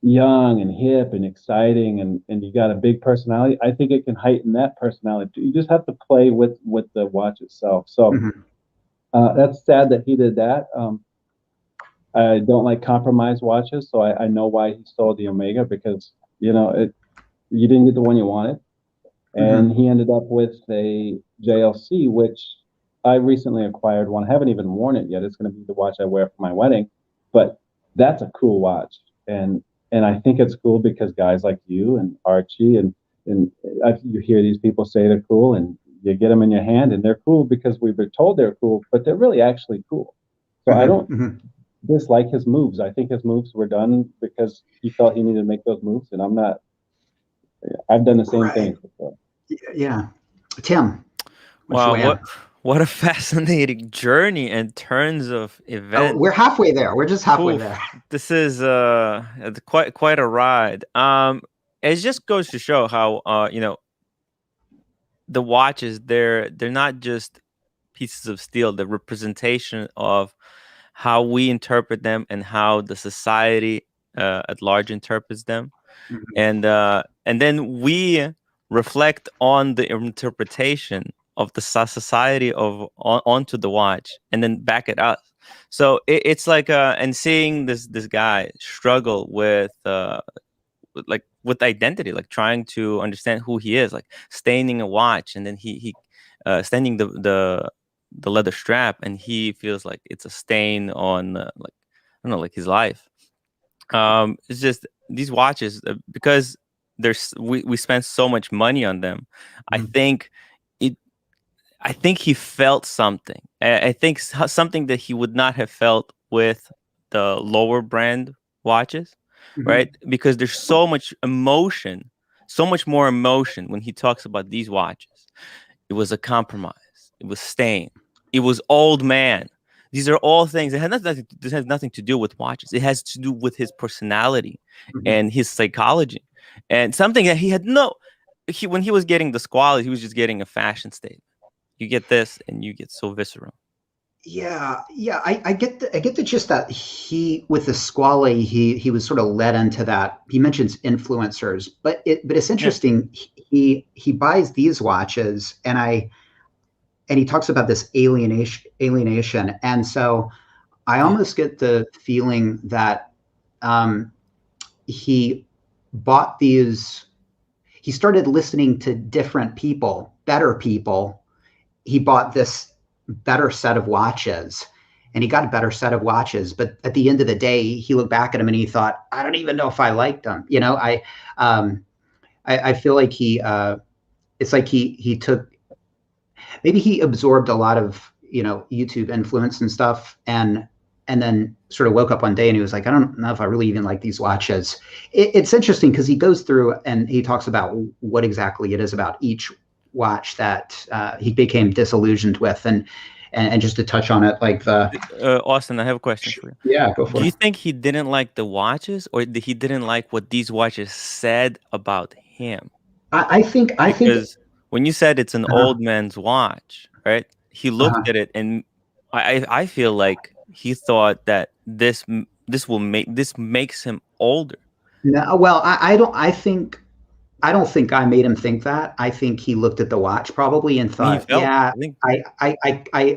young and hip and exciting and you got a big personality, I think it can heighten that personality. You just have to play with the watch itself. So that's sad that he did that. I don't like compromise watches, so I know why he sold the Omega, because you didn't get the one you wanted, and he ended up with a JLC, which I recently acquired one. I haven't even worn it yet. It's going to be the watch I wear for my wedding, but that's a cool watch, and I think it's cool because guys like you and Archie and you hear these people say they're cool, and you get them in your hand, and they're cool because we've been told they're cool, but they're really actually cool. So I don't dislike his moves. I think his moves were done because he felt he needed to make those moves, and I've done the same thing. So. Yeah. Tim. Wow, what a fascinating journey in terms of events. Oh, we're halfway there. We're just halfway there. This is quite a ride. It just goes to show how the watches, they're not just pieces of steel, the representation of how we interpret them and how the society at large interprets them. And then we reflect on the interpretation of the society onto the watch, and then back it up. So it's like and seeing this guy struggle with identity, like trying to understand who he is, like staining a watch, and then he staining the leather strap, and he feels like it's a stain on like his life. It's just these watches, because we spend so much money on them. I think he felt something. I think something that he would not have felt with the lower brand watches, right? Because there's so much emotion, so much more emotion when he talks about these watches. It was a compromise. It was stain. It was old man. These are all things that this has nothing to do with watches. It has to do with his personality and his psychology, and something that he had when he was getting the Squally, he was just getting a fashion statement. You get this, and you get so visceral. Yeah. I get the gist that he, with the Squally, he was sort of led into that. He mentions influencers, but it's interesting. Yeah. He buys these watches, and he talks about this alienation, and so I almost get the feeling that he bought these. He started listening to different people, better people. He bought this better set of watches, and he got a better set of watches. But at the end of the day, he looked back at them and he thought, I don't even know if I liked them. I feel like it's like he took, maybe he absorbed a lot of, YouTube influence and stuff. And then sort of woke up one day and he was like, I don't know if I really even like these watches. It's interesting because he goes through and he talks about what exactly it is about each watch that he became disillusioned with, and just to touch on it, like the Austin, I have a question for you. yeah, go for Do you it. think he didn't like the watches, or he didn't like what these watches said about him? I think Because when you said it's an uh-huh, old man's watch, right? He looked uh-huh. at it, and I feel like he thought that this makes him older. No, well, I don't think I made him think that. I think he looked at the watch probably and And he thought, felt. yeah, I think.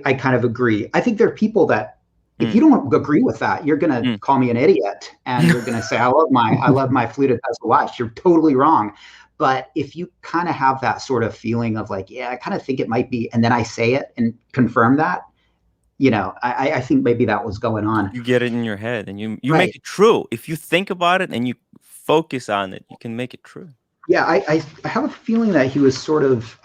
I kind of agree. I think there are people that if you Mm, don't agree with that, you're gonna mm. call me an idiot and you're gonna say, I love my fluted bezel watch. You're totally wrong. But if you kind of have that sort of feeling of like, yeah, I kind of think it might be, and then I say it and confirm that, I think maybe that was going on. You get it in your head, and you make Right. it true. If you think about it and you focus on it, you can make it true. Yeah, I have a feeling that he was sort of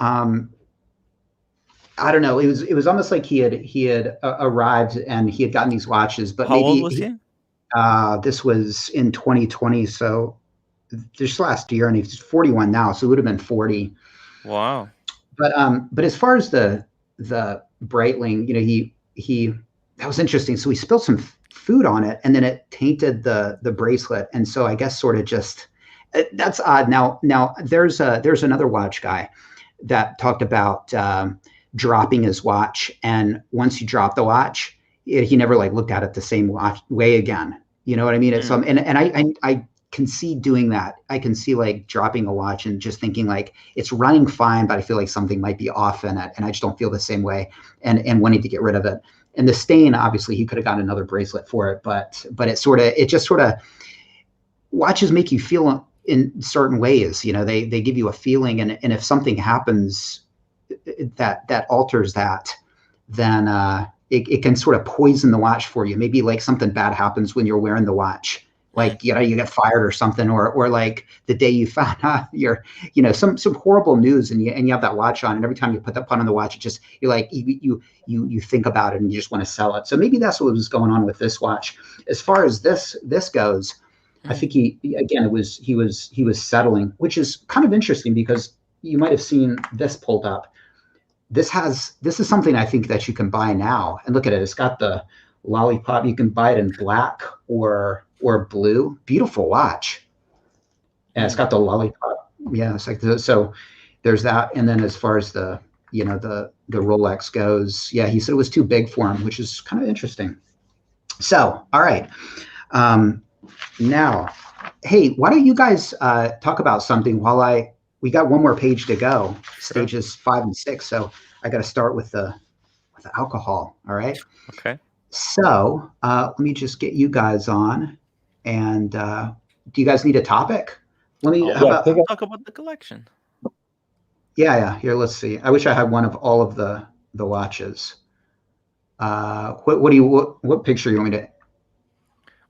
I don't know. It was almost like he had arrived and he had gotten these watches, but How old maybe was he? this was in 2020, so just last year, and he's 41 now, so it would have been 40. Wow. But as far as the Breitling, he that was interesting. So he spilled some food on it, and then it tainted the bracelet, and so I guess sort of just that's odd. Now there's another watch guy that talked about dropping his watch, and once he dropped the watch, he never like looked at it the same way again. You know what I mean? It's and I can see doing that. I can see like dropping a watch and just thinking like it's running fine, but I feel like something might be off in it, and I just don't feel the same way, and wanting to get rid of it. And the stain, obviously, he could have gotten another bracelet for it, but it just sort of watches make you feel in certain ways. They give you a feeling, and if something happens that alters that, then it can sort of poison the watch for you. Maybe like something bad happens when you're wearing the watch, like you get fired or something, or like the day you found out you're some horrible news, and you have that watch on, and every time you put on the watch, it just you're like you think about it and you just want to sell it. So maybe that's what was going on with this watch. As far as this goes, I think he was settling, which is kind of interesting because you might have seen this pulled up. This is something I think that you can buy now, and look at it. It's got the lollipop. You can buy it in black or blue. Beautiful watch. And it's got the lollipop. Yeah, it's like so. There's that, and then as far as the Rolex goes, yeah, he said it was too big for him, which is kind of interesting. So, all right. Now, hey, why don't you guys talk about something while we got one more page to go, stages 5 and 6. So I got to start with the alcohol. All right. Okay. So let me just get you guys on. And do you guys need a topic? Let me talk about the collection. Yeah. Here, let's see. I wish I had one of all of the watches. What picture you want me to?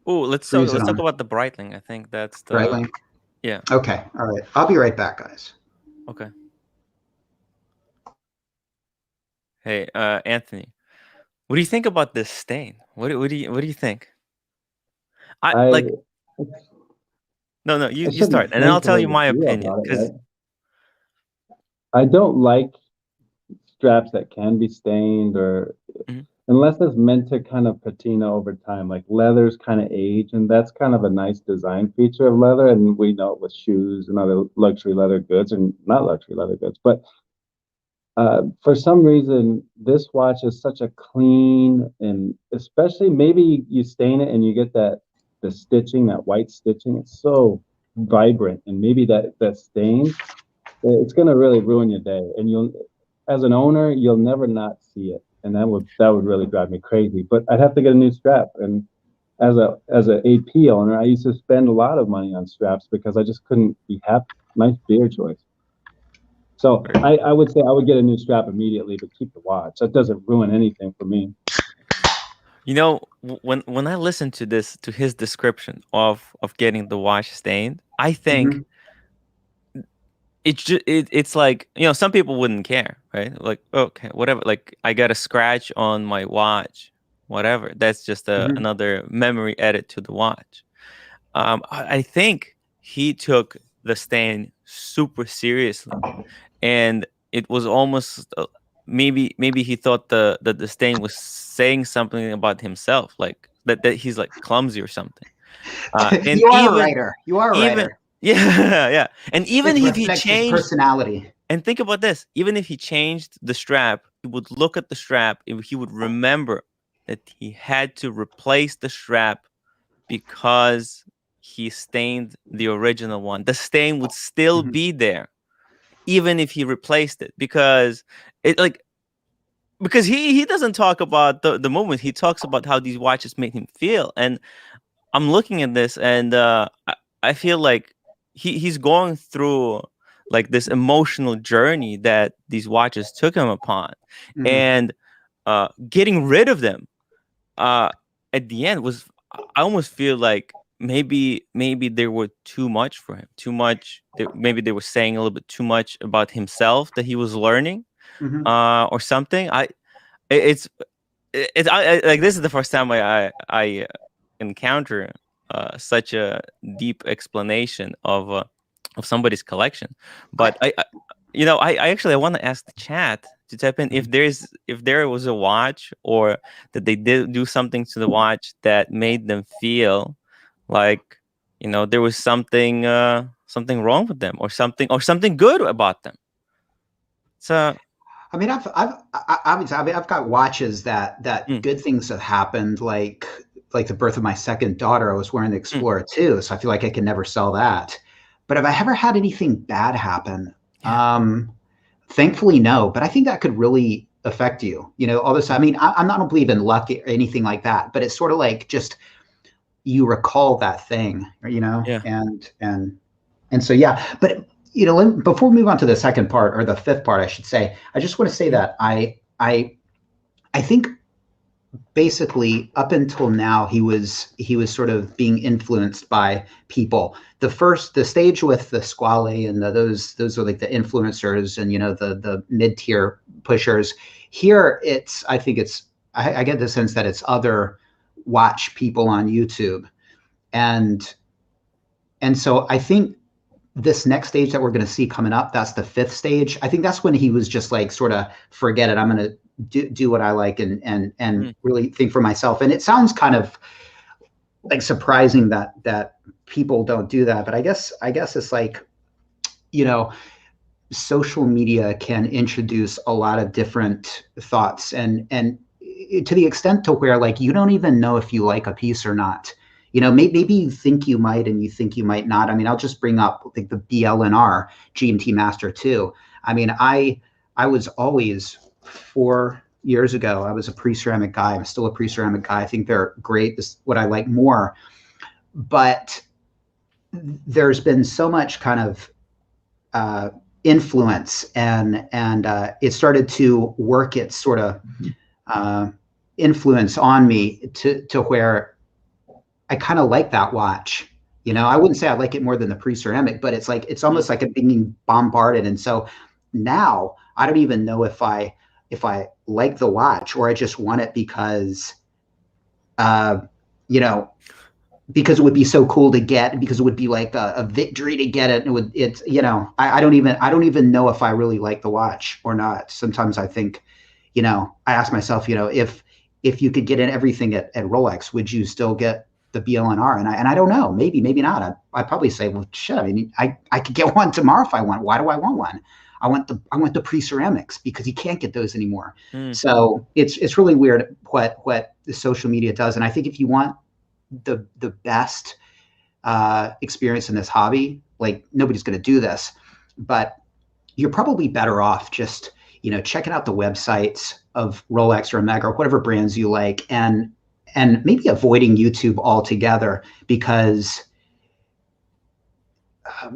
Oh, let's talk about the Breitling. I think that's the Breitling. Yeah. Okay. All right. I'll be right back, guys. Okay. Hey, Anthony, what do you think about this stain? What do you think? No, you start, and then I'll tell you my opinion. Because I don't like straps that can be stained, or unless it's meant to kind of patina over time, like leathers kind of age, and that's kind of a nice design feature of leather. And we know it with shoes and other luxury leather goods, and not luxury leather goods, but for some reason, this watch is such a clean, and especially maybe you stain it and you get the stitching, that white stitching. It's so vibrant, and maybe that stain, it's going to really ruin your day. And you'll, as an owner, you'll never not see it, and that would really drive me crazy. But I'd have to get a new strap, and as a AP owner, I used to spend a lot of money on straps because I just couldn't be happy. Nice beard choice. So I would say I would get a new strap immediately, but keep the watch. That doesn't ruin anything for me. When I listen to his description of getting the watch stained, I think it's like, some people wouldn't care, right? Like, okay, whatever. Like, I got a scratch on my watch, whatever. That's just another memory edit to the watch. I think he took the stain super seriously. And it was almost maybe he thought that the stain was saying something about himself, like that he's like clumsy or something. And You are a even writer. You are a even writer. yeah, and even It if he reflects his changed, personality. and think about this, even if he changed the strap, he would look at the strap and he would remember that he had to replace the strap because he stained the original one. The stain would still be there even if he replaced it, because it like because he doesn't talk about the moment. He talks about how these watches made him feel. And I'm looking at this, and I feel like he's going through like this emotional journey that these watches took him upon, and getting rid of them at the end was, I almost feel like maybe they were too much for him, too much. Maybe they were saying a little bit too much about himself that he was learning, or something. It's like, this is the first time I encounter such a deep explanation of somebody's collection. But I actually, I want to ask the chat to type in if there was a watch, or that they did do something to the watch that made them feel like, there was something wrong with them, or something good about them. So I mean, I've got watches that good things have happened, like the birth of my second daughter. I was wearing the Explorer 2, so I feel like I can never sell that. But have I ever had anything bad happen? Thankfully, no. But I think that could really affect you. All this. I mean, I don't believe in luck or anything like that. But it's sort of like just you recall that thing, Yeah. and so yeah. But before we move on to the second part, or the fifth part, I should say, I just want to say that I think basically up until now he was sort of being influenced by people. The stage with the squale and those are like the influencers, and the mid-tier pushers. Here I get the sense that it's other watch people on YouTube, and so I think this next stage that we're going to see coming up, that's the fifth stage. I think that's when he was just like, sort of, forget it, I'm going to do what I like, and really think for myself. And it sounds kind of like surprising that people don't do that, but I guess it's like, social media can introduce a lot of different thoughts, and to the extent to where, like, you don't even know if you like a piece or not. Maybe you think you might, and you think you might not. I mean, I'll just bring up like the BLNR GMT Master 2. I mean, I was always, 4 years ago, I was a pre-ceramic guy. I'm still a pre-ceramic guy. I think they're great. This is what I like more. But there's been so much kind of influence, and it started to work its sort of influence on me to where I kind of like that watch. I wouldn't say I like it more than the pre-ceramic, but it's like, it's almost like I'm being bombarded. And so now I don't even know if I like the watch, or I just want it because because it would be so cool to get, because it would be like a victory to get it. I don't even know if I really like the watch or not. Sometimes I think, I ask myself, if you could get in everything at Rolex, would you still get the BLNR? And I don't know, maybe not. I'd probably say, well, shit, I mean, I could get one tomorrow if I want. Why do I want one? I want the pre-ceramics, because you can't get those anymore. So it's really weird what the social media does. And I think if you want the best experience in this hobby, like, nobody's going to do this, but you're probably better off just checking out the websites of Rolex or Omega or whatever brands you like, and maybe avoiding YouTube altogether, because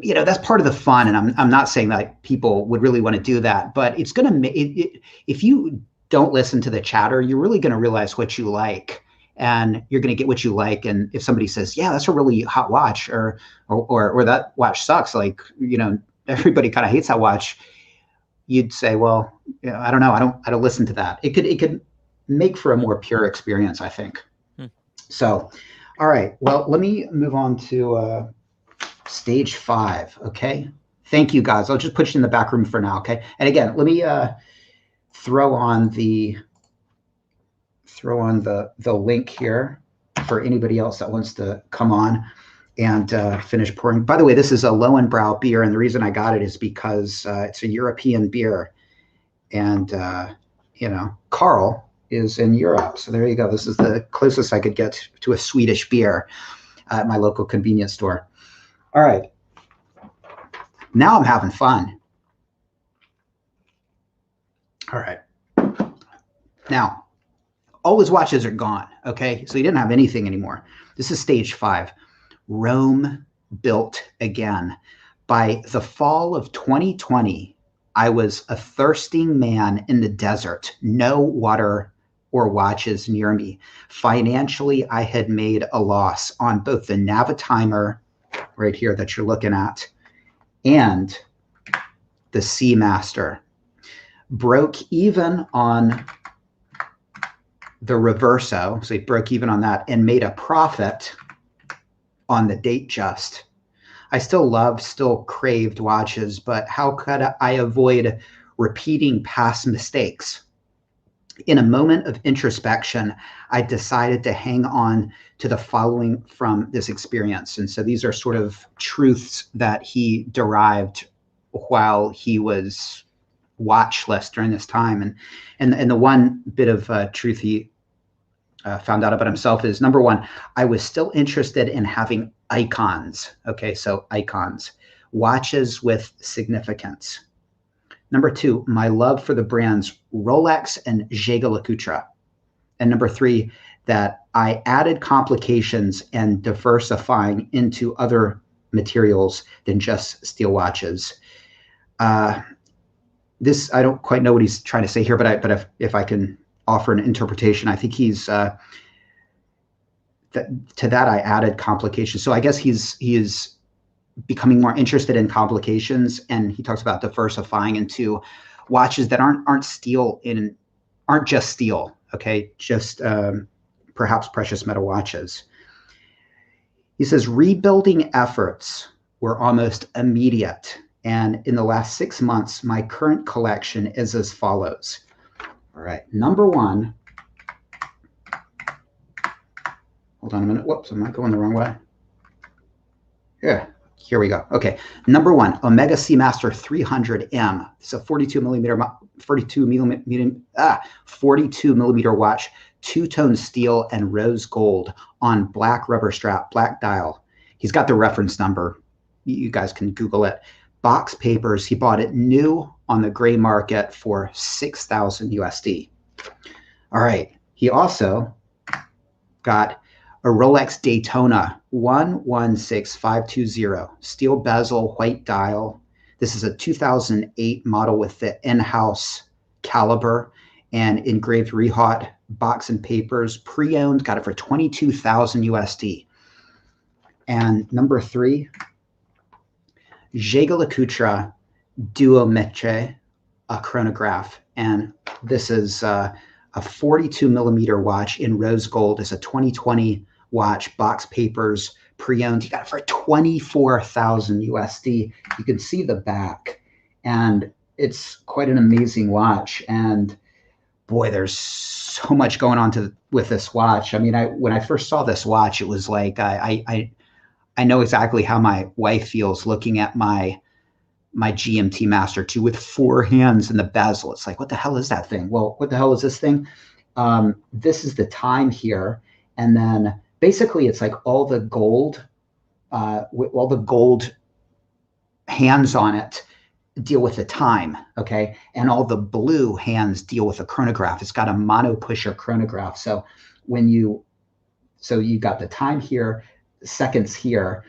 that's part of the fun. And I'm not saying that people would really want to do that, but it's going to if you don't listen to the chatter, you're really going to realize what you like, and you're going to get what you like. And if somebody says, yeah, that's a really hot watch, or that watch sucks, like, everybody kind of hates that watch, you'd say, well, I don't know, I don't listen to that. It could make for a more pure experience, I think. So, all right, well, let me move on to stage 5. Okay, Thank you, guys. I'll just put you in the back room for now, okay? And again, let me throw on the link here for anybody else that wants to come on and finish pouring. By the way, this is a Lowenbrau beer, and the reason I got it is because it's a European beer, and you know, Carl is in Europe, so there you go. This is the closest I could get to a Swedish beer at my local convenience store. All right, now I'm having fun. All right, now all his watches are gone. Okay, so he didn't have anything anymore. This is stage 5. Rome built again. By the fall of 2020, I was a thirsting man in the desert, no water or watches near me. Financially, I had made a loss on both the Navitimer, right here that you're looking at, and the Seamaster. Broke even on the Reverso, so he broke even on that, and made a profit on the Datejust. I still craved watches, but how could I avoid repeating past mistakes? In a moment of introspection, I decided to hang on to the following from this experience. And so these are sort of truths that he derived while he was watchless during this time. And the one bit of truth he found out about himself is, number one, I was still interested in having icons. Okay, so icons, watches with significance. Number 2, my love for the brands Rolex and Jaeger-LeCoultre. And number 3, that I added complications and diversifying into other materials than just steel watches. This, I don't quite know what he's trying to say here, but if I can offer an interpretation, I think he's to that I added complications. So I guess he is becoming more interested in complications, and he talks about diversifying into watches that aren't just steel. Okay, just perhaps precious metal watches. He says rebuilding efforts were almost immediate, and in the last 6 months, my current collection is as follows. All right, number 1. Hold on a minute. Whoops, am I going the wrong way? Yeah, here we go. Okay, number 1, Omega Seamaster 300M. It's a 42 millimeter watch, two-tone steel and rose gold on black rubber strap, black dial. He's got the reference number. You guys can Google it. Box papers. He bought it new on the gray market for 6,000 USD. All right. He also got a Rolex Daytona 116520, steel bezel, white dial. This is a 2008 model with the in-house caliber and engraved rehaut, box and papers, pre-owned, got it for 22,000 USD. And number 3, Jaeger-LeCoultre Duometre, a chronograph. And this is a 42 millimeter watch in rose gold. It's a 2020 watch, box papers, pre-owned. He got it for 24,000 USD. You can see the back, and it's quite an amazing watch. And boy, there's so much going on with this watch. I mean, when I first saw this watch, it was like I know exactly how my wife feels looking at my GMT Master 2 with 4 hands in the bezel. It's like, what the hell is that thing? Well, what the hell is this thing? This is the time here. And then basically it's like all the gold hands on it deal with the time, okay? And all the blue hands deal with the chronograph. It's got a mono pusher chronograph. So you got the time here, seconds here.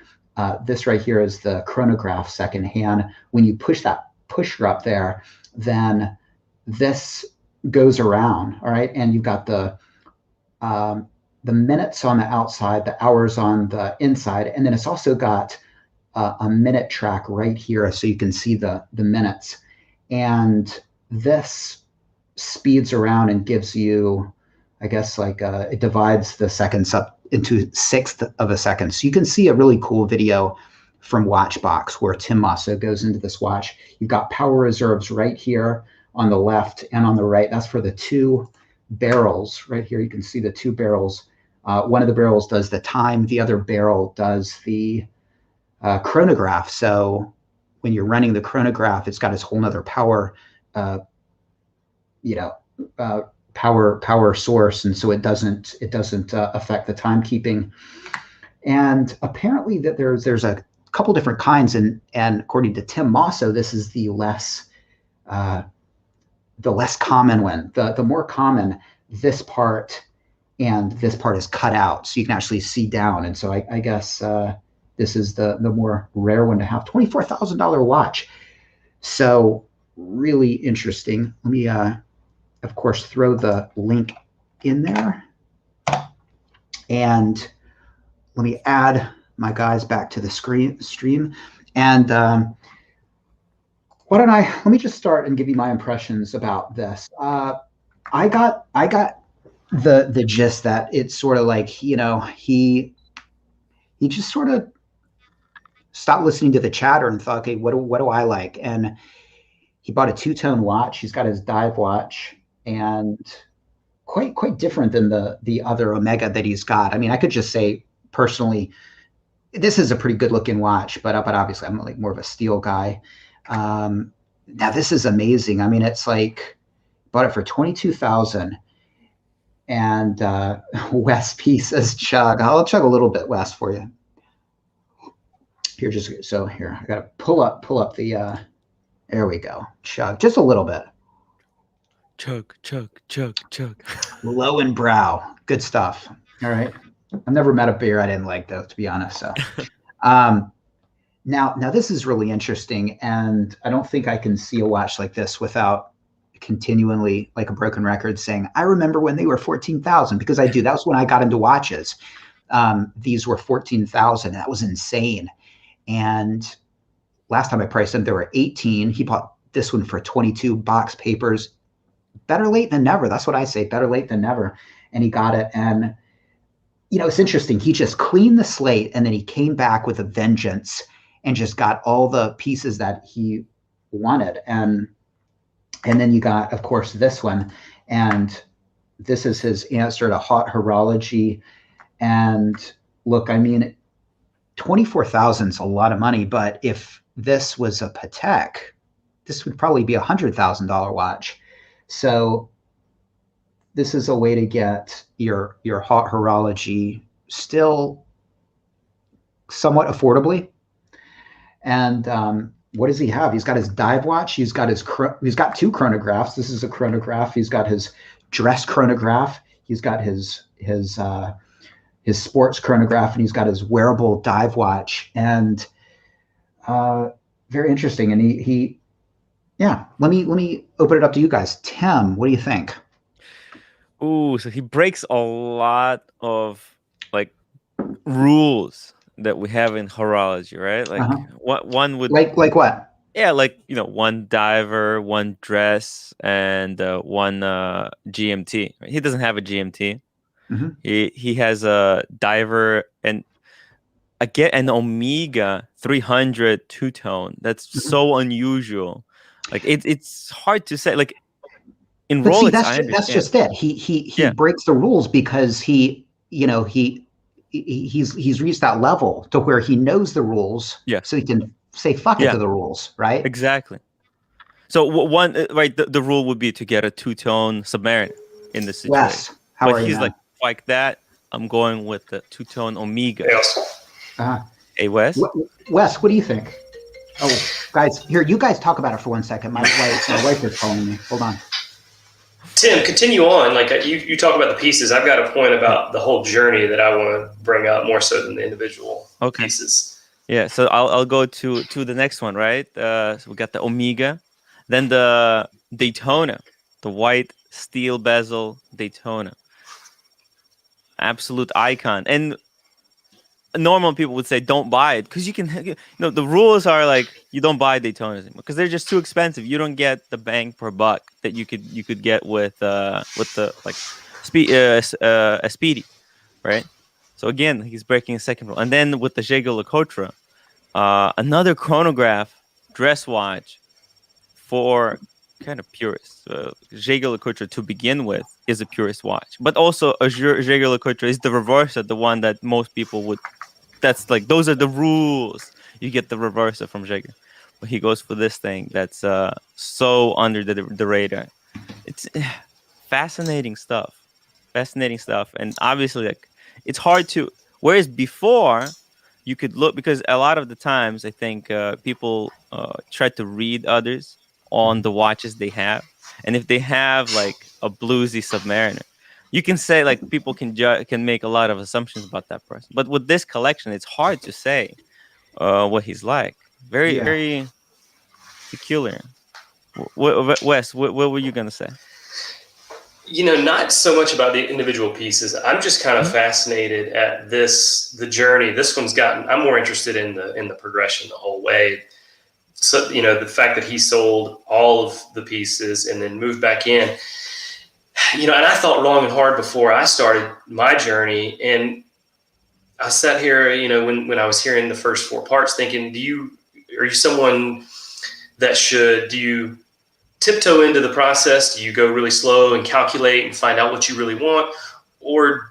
This right here is the chronograph second hand. When you push that pusher up there, then this goes around, all right? And you've got the minutes on the outside, the hours on the inside, and then it's also got a minute track right here, so you can see the minutes. And this speeds around and gives you, I guess, like it divides the seconds up into 1/6 of a second. So you can see a really cool video from Watchbox, where Tim Mosso goes into this watch. You've got power reserves right here on the left and on the right. That's for the two barrels right here. You can see the two barrels. One of the barrels does the time. The other barrel does the chronograph. So when you're running the chronograph, it's got this whole nother power, power source, and so it doesn't affect the timekeeping. And apparently that there's a couple different kinds, and according to Tim Mosso, this is the less common one. The more common, this part and this part is cut out, so you can actually see down. And so I guess this is the more rare one to have. $24,000 watch. So really interesting. Let me, of course, throw the link in there. And let me add my guys back to the stream. And let me just start and give you my impressions about this. I got the gist that it's sort of like, he just sort of stopped listening to the chatter and thought, okay, what do I like? And he bought a two-tone watch. He's got his dive watch, and quite different than the other Omega that he's got. I mean, I could just say personally, this is a pretty good looking watch, but obviously I'm like more of a steel guy. Now this is amazing. I mean, it's like bought it for $22,000, and Wes P says chug. I'll chug a little bit, Wes, for you. Here, I gotta pull up the. There we go. Chug just a little bit. Chug, chug, chug, chug. Low and brow. Good stuff. All right. I've never met a beer I didn't like, though, to be honest. So, now this is really interesting, and I don't think I can see a watch like this without continually, like a broken record, saying, I remember when they were 14,000, because I do. That was when I got into watches. These were 14,000. That was insane. And last time I priced them, they were 18. He bought this one for 22, box papers. Better late than never. That's what I say. Better late than never. And he got it. And it's interesting. He just cleaned the slate, and then he came back with a vengeance and just got all the pieces that he wanted. And then you got, of course, this one. And this is his answer to hot horology. And look, I mean, 24,000 is a lot of money, but if this was a Patek, this would probably be $100,000 watch. So this is a way to get your hot horology still somewhat affordably. And what does he have? He's got his dive watch. He's got two chronographs. This is a chronograph. He's got his dress chronograph. He's got his sports chronograph, and he's got his wearable dive watch. And very interesting. And let me open it up to you guys. Tim, what do you think? Ooh, so he breaks a lot of like rules that we have in horology, right? Like what one would like what? Yeah, like one diver, one dress, and one GMT. He doesn't have a GMT. Mm-hmm. He has a diver and an Omega 300 two-tone. That's so unusual. Like it's hard to say. Like in Rolex, that's just it. He breaks the rules because he's reached that level to where he knows the rules. Yeah. So he can say fuck it to the rules, right? Exactly. So the rule would be to get a two-tone Submariner in this situation. Wes, how are you? He's like that. I'm going with the two-tone Omega. Yes. Hey, Wes. Wes, what do you think? Oh, guys, here, you guys talk about it for 1 second. My wife is calling me. Hold on. Tim, continue on. Like you talk about the pieces. I've got a point about the whole journey that I want to bring up more so than the individual pieces. Yeah, so I'll go to the next one, right? So we got the Omega, then the Daytona, the white steel bezel Daytona, absolute icon. And normal people would say don't buy it because you can, the rules are like you don't buy Daytonas anymore because they're just too expensive. You don't get the bang per buck that you could get with the Speedy, right? So again, he's breaking a second rule. And then with the Jaeger LeCoultre, another chronograph dress watch for kind of purists. Jaeger-LeCoultre to begin with is a purist watch, but also a Jaeger-LeCoultre is the reverse of the one that most people would. That's like, those are the rules. You get the reverse from Jaeger, but he goes for this thing that's so under the radar. It's fascinating stuff, and obviously, like, it's hard to. Whereas before, you could look, because a lot of the times I think people try to read others on the watches they have, and if they have like a bluesy Submariner, you can say, like, people can make a lot of assumptions about that person. But with this collection, it's hard to say what he's like. Very peculiar. Wes, what were you gonna say? Not so much about the individual pieces. I'm just kind of fascinated at the journey. This one's I'm more interested in the progression the whole way. So, the fact that he sold all of the pieces and then moved back in, and I thought long and hard before I started my journey. And I sat here, when I was hearing the first 4 parts, thinking, are you someone that do you tiptoe into the process? Do you go really slow and calculate and find out what you really want? Or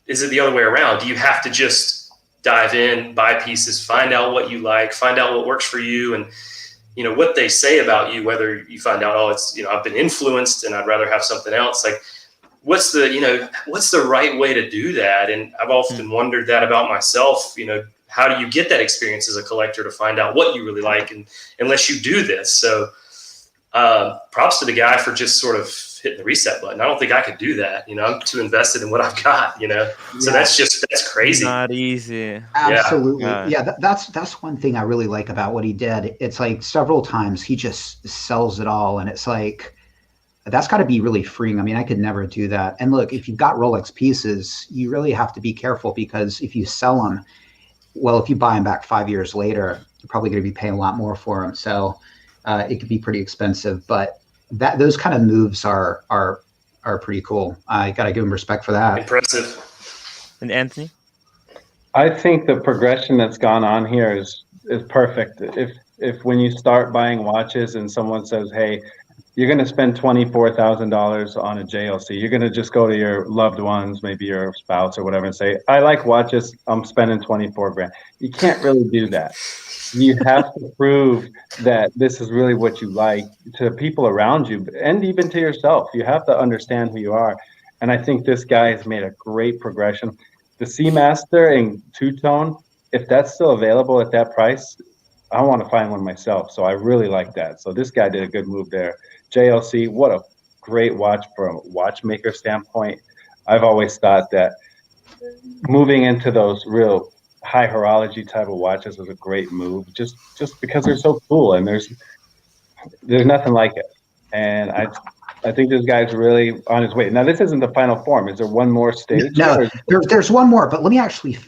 is it the other way around? Do you have to just dive in, buy pieces, find out what you like, find out what works for you, and what they say about you, whether you find out, it's, I've been influenced and I'd rather have something else. Like, what's the right way to do that? And I've often wondered that about myself. How do you get that experience as a collector to find out what you really like, and unless you do this? So props to the guy for just sort of hitting the reset button. I don't think I could do that. I'm too invested in what I've got, so that's crazy. Not easy. Absolutely. Yeah. That's one thing I really like about what he did. It's like several times he just sells it all. And it's like, that's got to be really freeing. I mean, I could never do that. And look, if you've got Rolex pieces, you really have to be careful, because if you sell them, well, if you buy them back 5 years later, you're probably going to be paying a lot more for them. So it could be pretty expensive, but those kind of moves are pretty cool. I got to give him respect for that. Impressive. And Anthony? I think the progression that's gone on here is perfect. If when you start buying watches and someone says, hey, you're going to spend $24,000 on a JLC, you're going to just go to your loved ones, maybe your spouse or whatever, and say, I like watches, I'm spending 24 grand. You can't really do that. You have to prove that this is really what you like to people around you, and even to yourself. You have to understand who you are. And I think this guy has made a great progression. The Seamaster in two-tone, if that's still available at that price, I want to find one myself. So I really like that. So this guy did a good move there. JLC, what a great watch from a watchmaker standpoint. I've always thought that moving into those real high horology type of watches was a great move, just because they're so cool, and there's nothing like it. And I think this guy's really on his way. Now, this isn't the final form. Is there one more stage? No, there's one more, but let me actually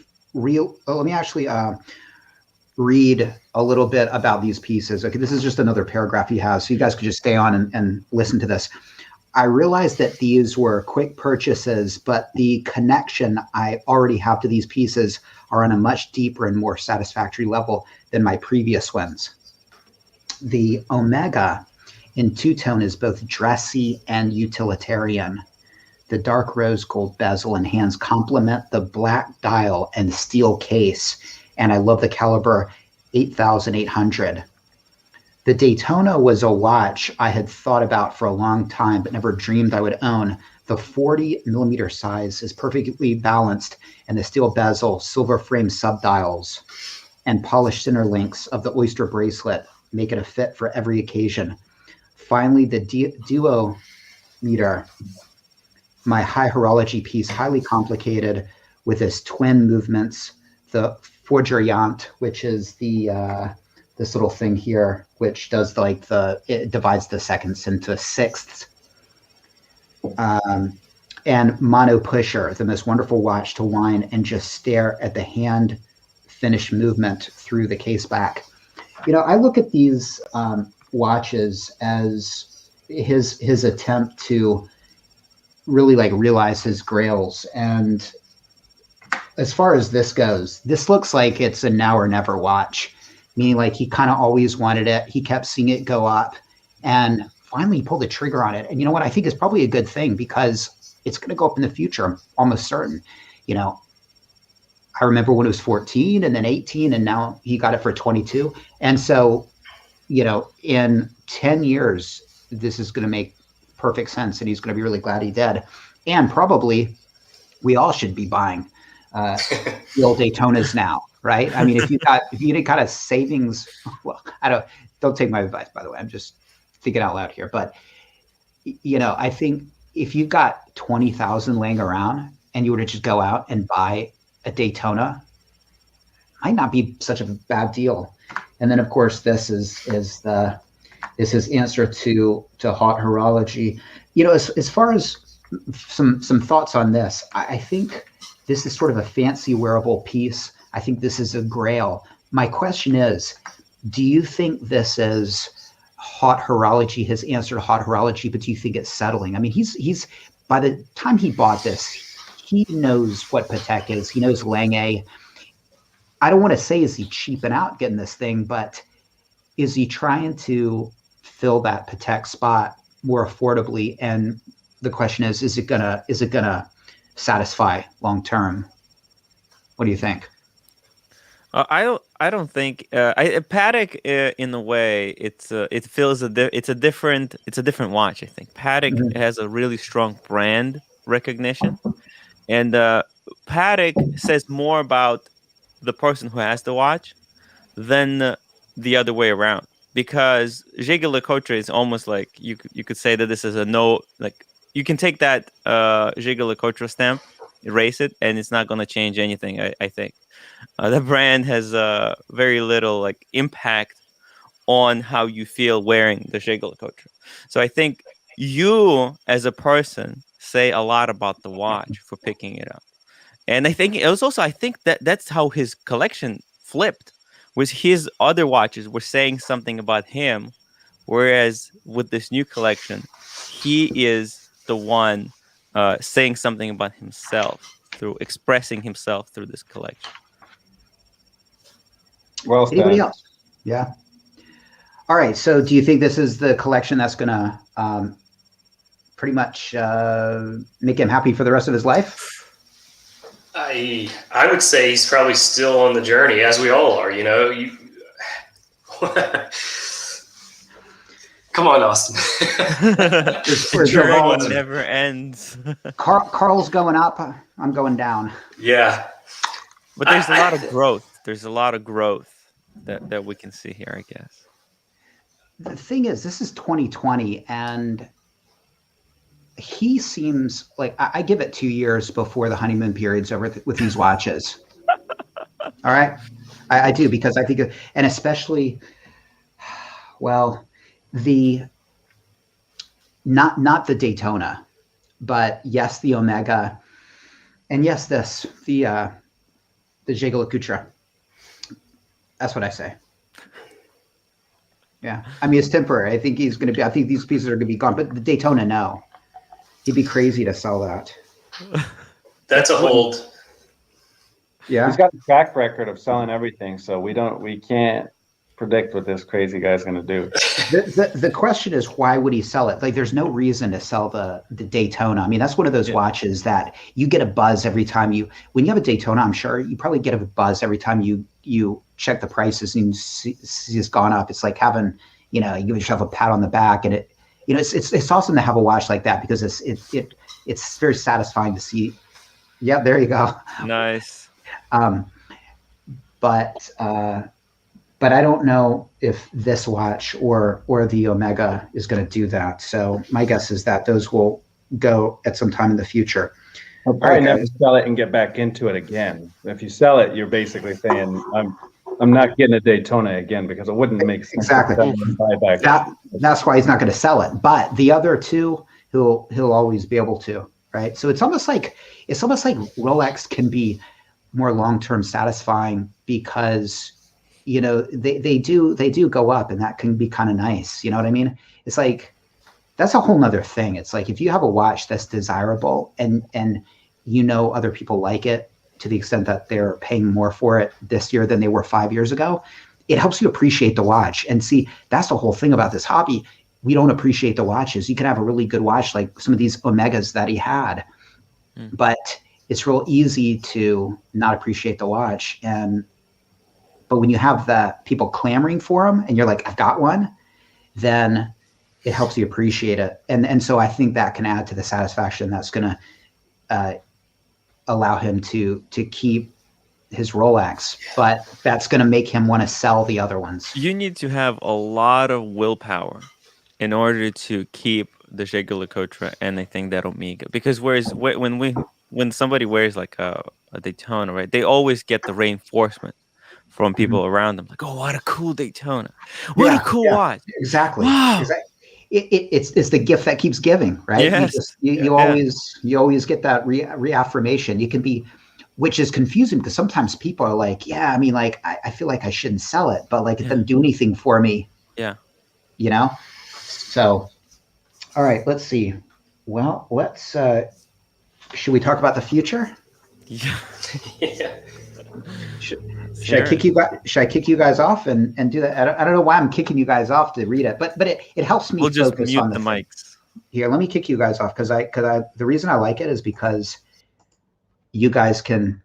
read a little bit about these pieces. Okay, this is just another paragraph he has, so you guys could just stay on and listen to this. I realized that these were quick purchases, but the connection I already have to these pieces are on a much deeper and more satisfactory level than my previous ones. The Omega in two-tone is both dressy and utilitarian. The dark rose gold bezel and hands complement the black dial and steel case, and I love the caliber 8,800. The Daytona was a watch I had thought about for a long time, but never dreamed I would own. The 40 millimeter size is perfectly balanced, and the steel bezel, silver frame subdials, and polished inner links of the oyster bracelet make it a fit for every occasion. Finally, the Duo meter, my high horology piece, highly complicated with its twin movements, the Forgeriant, which is this little thing here, which does it divides the seconds into sixths. And Mono Pusher, the most wonderful watch to wind and just stare at the hand finished movement through the case back. I look at these watches as his attempt to really realize his grails. And as far as this goes, this looks like it's a now or never watch. meaning like he kind of always wanted it. He kept seeing it go up, and finally he pulled the trigger on it. And you know what? I think is probably a good thing, because it's going to go up in the future. I'm almost certain. You know, I remember when it was 14 and then 18, and now he got it for 22. And so, you know, in 10 years, this is going to make perfect sense, and he's going to be really glad he did. And probably we all should be buying the old Daytonas now, right? I mean, if you got a savings, well, don't take my advice, by the way. I'm just thinking out loud here, but you know, I think if you've got 20,000 laying around and you were to just go out and buy a Daytona, might not be such a bad deal. And then of course, this is answer to hot horology. You know, as far as some thoughts on this, I think this is sort of a fancy wearable piece. I think this is a grail. My question is, do you think this is hot horology, his answer to hot horology, but do you think it's settling? I mean, he's by the time he bought this, he knows what Patek is. He knows Lange. I don't want to say, is he cheaping out getting this thing, but is he trying to fill that Patek spot more affordably? And the question is it gonna satisfy long term? What do you think? I don't think Patek in a way it's a different watch. I think Patek has a really strong brand recognition, and Patek says more about the person who has the watch than the other way around. Because Jaeger-LeCoultre is almost like you could say that this is you can take that Jaeger-LeCoultre stamp, erase it, and it's not going to change anything. I think the brand has very little impact on how you feel wearing the Jaeger-LeCoultre. So I think you as a person say a lot about the watch for picking it up. And I think it was also, I think that's how his collection flipped, was his other watches were saying something about him, whereas with this new collection, he is the one saying something about himself through expressing himself through this collection. Well said. Anybody else? Yeah. All right. So do you think this is the collection that's going to pretty much make him happy for the rest of his life? I would say he's probably still on the journey, as we all are. You know, come on, Austin. The journey never ends. Carl's going up. I'm going down. Yeah, but there's a lot of growth. There's a lot of growth that we can see here, I guess. The thing is, this is 2020, and he seems like I give it 2 years before the honeymoon period's over with these watches. All right, I do, because I think, and especially, well, not the Daytona, but yes, the Omega, and yes, the Jaeger-LeCoultre. That's what I say. Yeah, I mean, it's temporary. I think he's going to be. I think these pieces are going to be gone. But the Daytona, no. He'd be crazy to sell that. That's a hold. Yeah, he's got a track record of selling everything, so we can't predict what this crazy guy's going to do. The question is, why would he sell it? Like, there's no reason to sell the Daytona. I mean, that's one of those watches that you get a buzz every time when you have a Daytona. I'm sure you probably get a buzz every time you check the prices and you see it's gone up. It's like having, you give yourself a pat on the back, and it's awesome to have a watch like that, because it's very satisfying to see. Yeah, there you go. Nice. But I don't know if this watch or the Omega is going to do that. So my guess is that those will go at some time in the future. I'll probably never sell it and get back into it again. If you sell it, you're basically saying, I'm not getting a Daytona again, because it wouldn't make sense. Exactly. That's why he's not going to sell it. But the other two, he'll always be able to, right? So it's almost like Rolex can be more long-term satisfying, because they do go up, and that can be kind of nice. You know what I mean? It's like, that's a whole nother thing. It's like, if you have a watch that's desirable and other people like it, to the extent that they're paying more for it this year than they were 5 years ago, it helps you appreciate the watch. And see, that's the whole thing about this hobby. We don't appreciate the watches. You can have a really good watch, like some of these Omegas that he had, but it's real easy to not appreciate the watch. But when you have the people clamoring for them and you're like, I've got one, then it helps you appreciate it. And so I think that can add to the satisfaction that's going to allow him to keep his Rolex, but that's going to make him want to sell the other ones. You need to have a lot of willpower in order to keep the Jaeger-LeCoultre and I think that Omega, because when somebody wears like a Daytona, right, they always get the reinforcement from people around them, like, oh, what a cool Daytona, what a cool watch. Exactly. Wow. Exactly. It's the gift that keeps giving, right? Yes. You always get that reaffirmation. You can be, which is confusing because sometimes people are like, yeah, I mean, like, I feel like I shouldn't sell it, but like it doesn't do anything for me. Yeah. You know? So, all right, let's see. Well, should we talk about the future? Yeah. Yeah. Should I kick you guys off and do that? I don't know why I'm kicking you guys off to read it, but it helps me We'll focus just mute on the mics. Here, let me kick you guys off because the reason I like it is because you guys can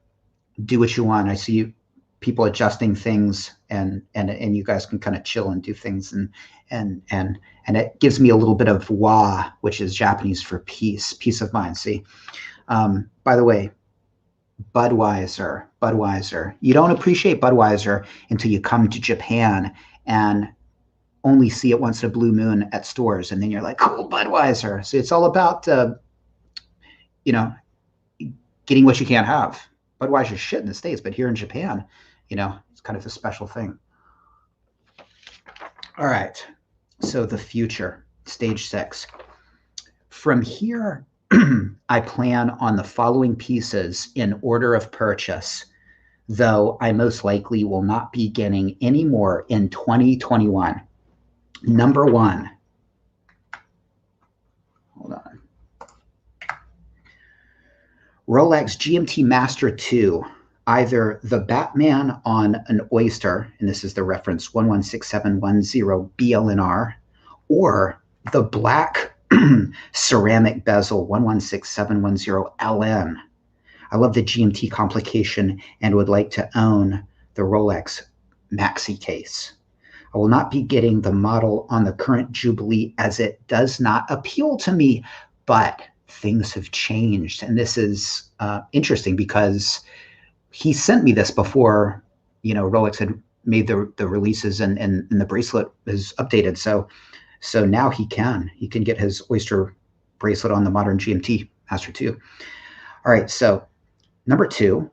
do what you want. I see people adjusting things and you guys can kind of chill and do things and it gives me a little bit of wa, which is Japanese for peace of mind. See, by the way, Budweiser. You don't appreciate Budweiser until you come to Japan and only see it once in a blue moon at stores. And then you're like, cool, Budweiser. So it's all about, getting what you can't have. Budweiser's shit in the States, but here in Japan, it's kind of a special thing. All right. So the future, stage 6. From here, I plan on the following pieces in order of purchase, though I most likely will not be getting any more in 2021. Number 1. Hold on. Rolex GMT Master 2, either the Batman on an Oyster, and this is the reference 116710 BLNR, or the black ceramic bezel 116710 LN. I love the GMT complication and would like to own the Rolex Maxi case. I will not be getting the model on the current Jubilee as it does not appeal to me, but things have changed. And this is interesting because he sent me this before, Rolex had made the releases and the bracelet is updated. So now he can get his Oyster bracelet on the modern GMT Master 2. All right, so number 2,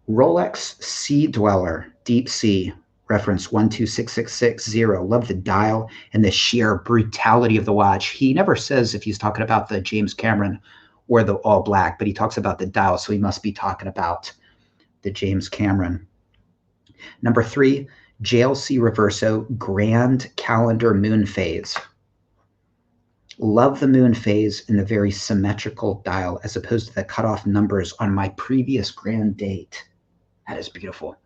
Rolex Sea Dweller Deep Sea, reference 126660. Love the dial and the sheer brutality of the watch. He never says if he's talking about the James Cameron or the all black, but he talks about the dial, so he must be talking about the James Cameron. Number 3, JLC Reverso Grand Calendar Moon Phase. Love the moon phase and the very symmetrical dial as opposed to the cutoff numbers on my previous grand date. That is beautiful.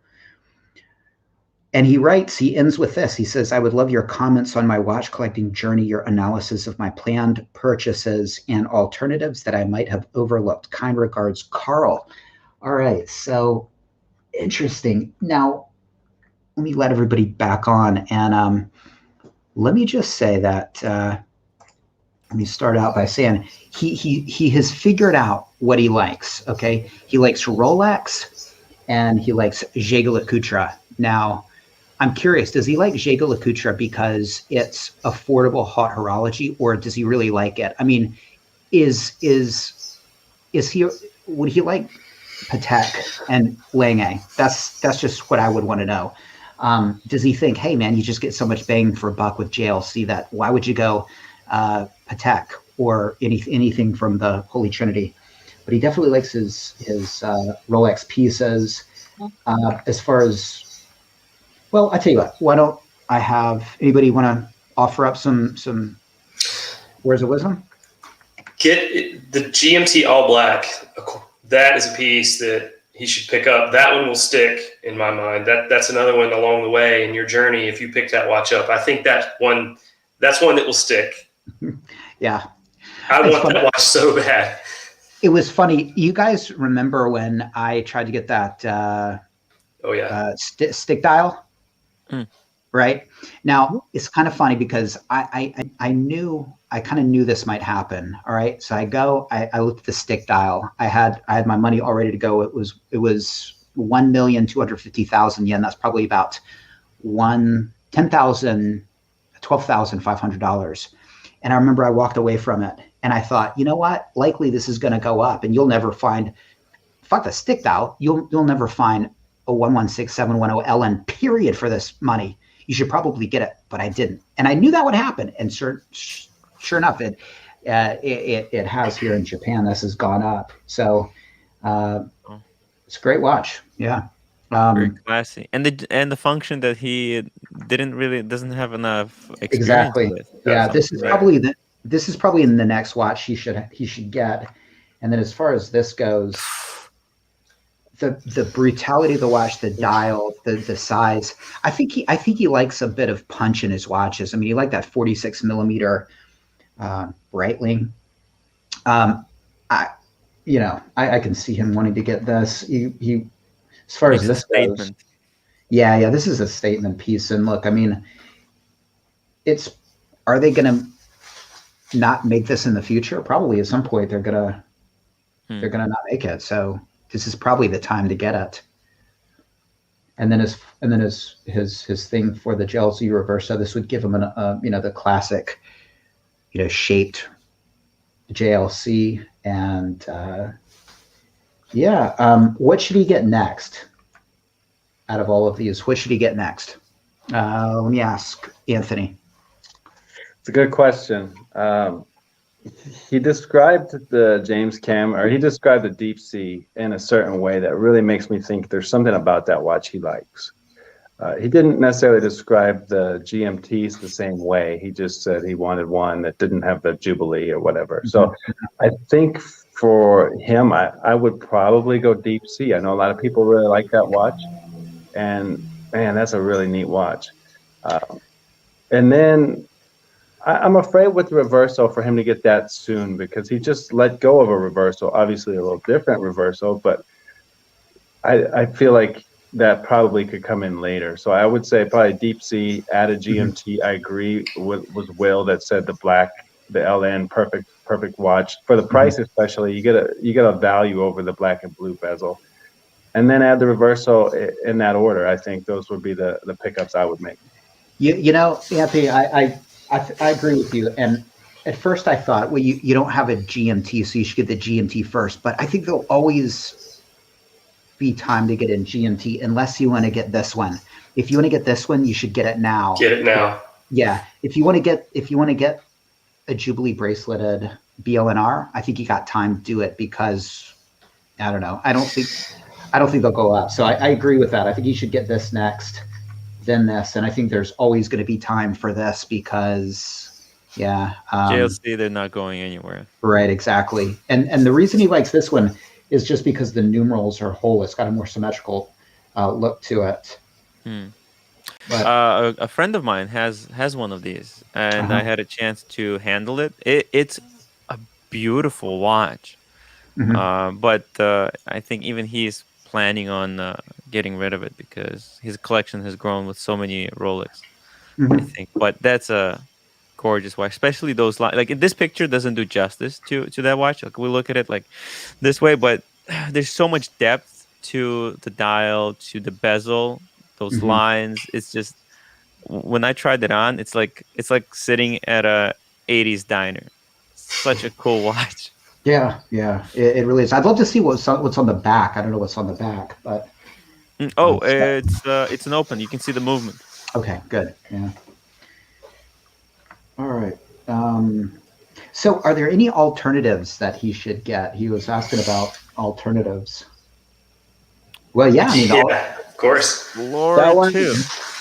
And he ends with this. He says, I would love your comments on my watch collecting journey, your analysis of my planned purchases and alternatives that I might have overlooked. Kind regards, Carl. All right, so interesting. Now, let me let everybody back on. And let me just say that, let me start out by saying he has figured out what he likes, okay? He likes Rolex and he likes Jaeger-LeCoultre. Now, I'm curious, does he like Jaeger-LeCoultre because it's affordable hot horology, or does he really like it? I mean, would he like Patek and Lange? That's just what I would want to know. Does he think, hey man, you just get so much bang for a buck with JLC that why would you go Patek or anything from the Holy Trinity? But he definitely likes his Rolex pieces. As far as, well, I tell you what, why don't I have anybody want to offer up some words of wisdom? Get the GMT all black. That is a piece that he should pick up. That one will stick in my mind. That's another one along the way in your journey. If you pick that watch up, I think that's one that will stick. Yeah. I want that watch so bad. It was funny. You guys remember when I tried to get that stick dial? Right? Now, it's kind of funny because I kind of knew this might happen. All right. So I looked at the stick dial. I had my money all ready to go. It was 1,250,000 yen. That's probably about $12,500. And I remember I walked away from it and I thought, you know what? Likely this is going to go up and you'll never find, fuck the stick dial. You'll never find a 116710 LN period for this money. You should probably get it, but I didn't. And I knew that would happen. And sure enough, it has here in Japan. This has gone up. So it's a great watch. Yeah. Very classy. And the function that he doesn't have enough experience exactly with. Yeah, this is probably in the next watch he should get. And then as far as this goes, the brutality of the watch, the dial, the size. I think he likes a bit of punch in his watches. I mean, he liked that 46 millimeter Breitling. I can see him wanting to get this. He as far as this goes, yeah, this is a statement piece. And look, I mean, are they going to not make this in the future? Probably at some point they're gonna not make it. So this is probably the time to get it. And then his thing for the JLC Reverso, this would give him the classic, shaped JLC. And what should he get next out of all of these? What should he get next? Let me ask Anthony. It's a good question. He described the James Cam, or he described the Deep Sea in a certain way that really makes me think there's something about that watch he likes. He didn't necessarily describe the GMTs the same way. He just said he wanted one that didn't have the Jubilee or whatever. So I think for him, I would probably go Deep Sea. I know a lot of people really like that watch. And man, that's a really neat watch. And then I'm afraid with the Reverso for him to get that soon, because he just let go of a Reverso, obviously a little different Reverso, but I feel like that probably could come in later. So I would say probably Deep Sea, add a GMT. I agree with Will that said the LN perfect watch for the price, especially. You get a value over the black and blue bezel, and then add the Reverso in that order. I think those would be the pickups I would make. Anthony, I agree with you. And at first I thought, well, you don't have a GMT, so you should get the GMT first. But I think there'll always be time to get in GMT unless you want to get this one. If you want to get this one, you should get it now. Get it now. Yeah. If you want to get a Jubilee braceleted BLNR, I think you got time to do it, because I don't know. I don't think they'll go up. So I agree with that. I think you should get this next, then this, and I think there's always going to be time for this because JLC, they're not going anywhere. Right, exactly. And the reason he likes this one is just because the numerals are whole. It's got a more symmetrical look to it. But, a friend of mine has one of these, and I had a chance to handle it. It's a beautiful watch, but I think even he's planning on getting rid of it because his collection has grown with so many Rolex. I think, but that's a gorgeous watch, especially those like this picture doesn't do justice to that watch. Like we look at it like this way, but there's so much depth to the dial, to the bezel, those lines. It's just, when I tried it on, it's like sitting at a 80s diner. Such a cool watch. Yeah, it really is. I'd love to see what's on the back. I don't know what's on the back, but it's an open. You can see the movement. Okay, good. Yeah. All right. So, are there any alternatives that he should get? He was asking about alternatives. Well, yeah, I mean, of course. That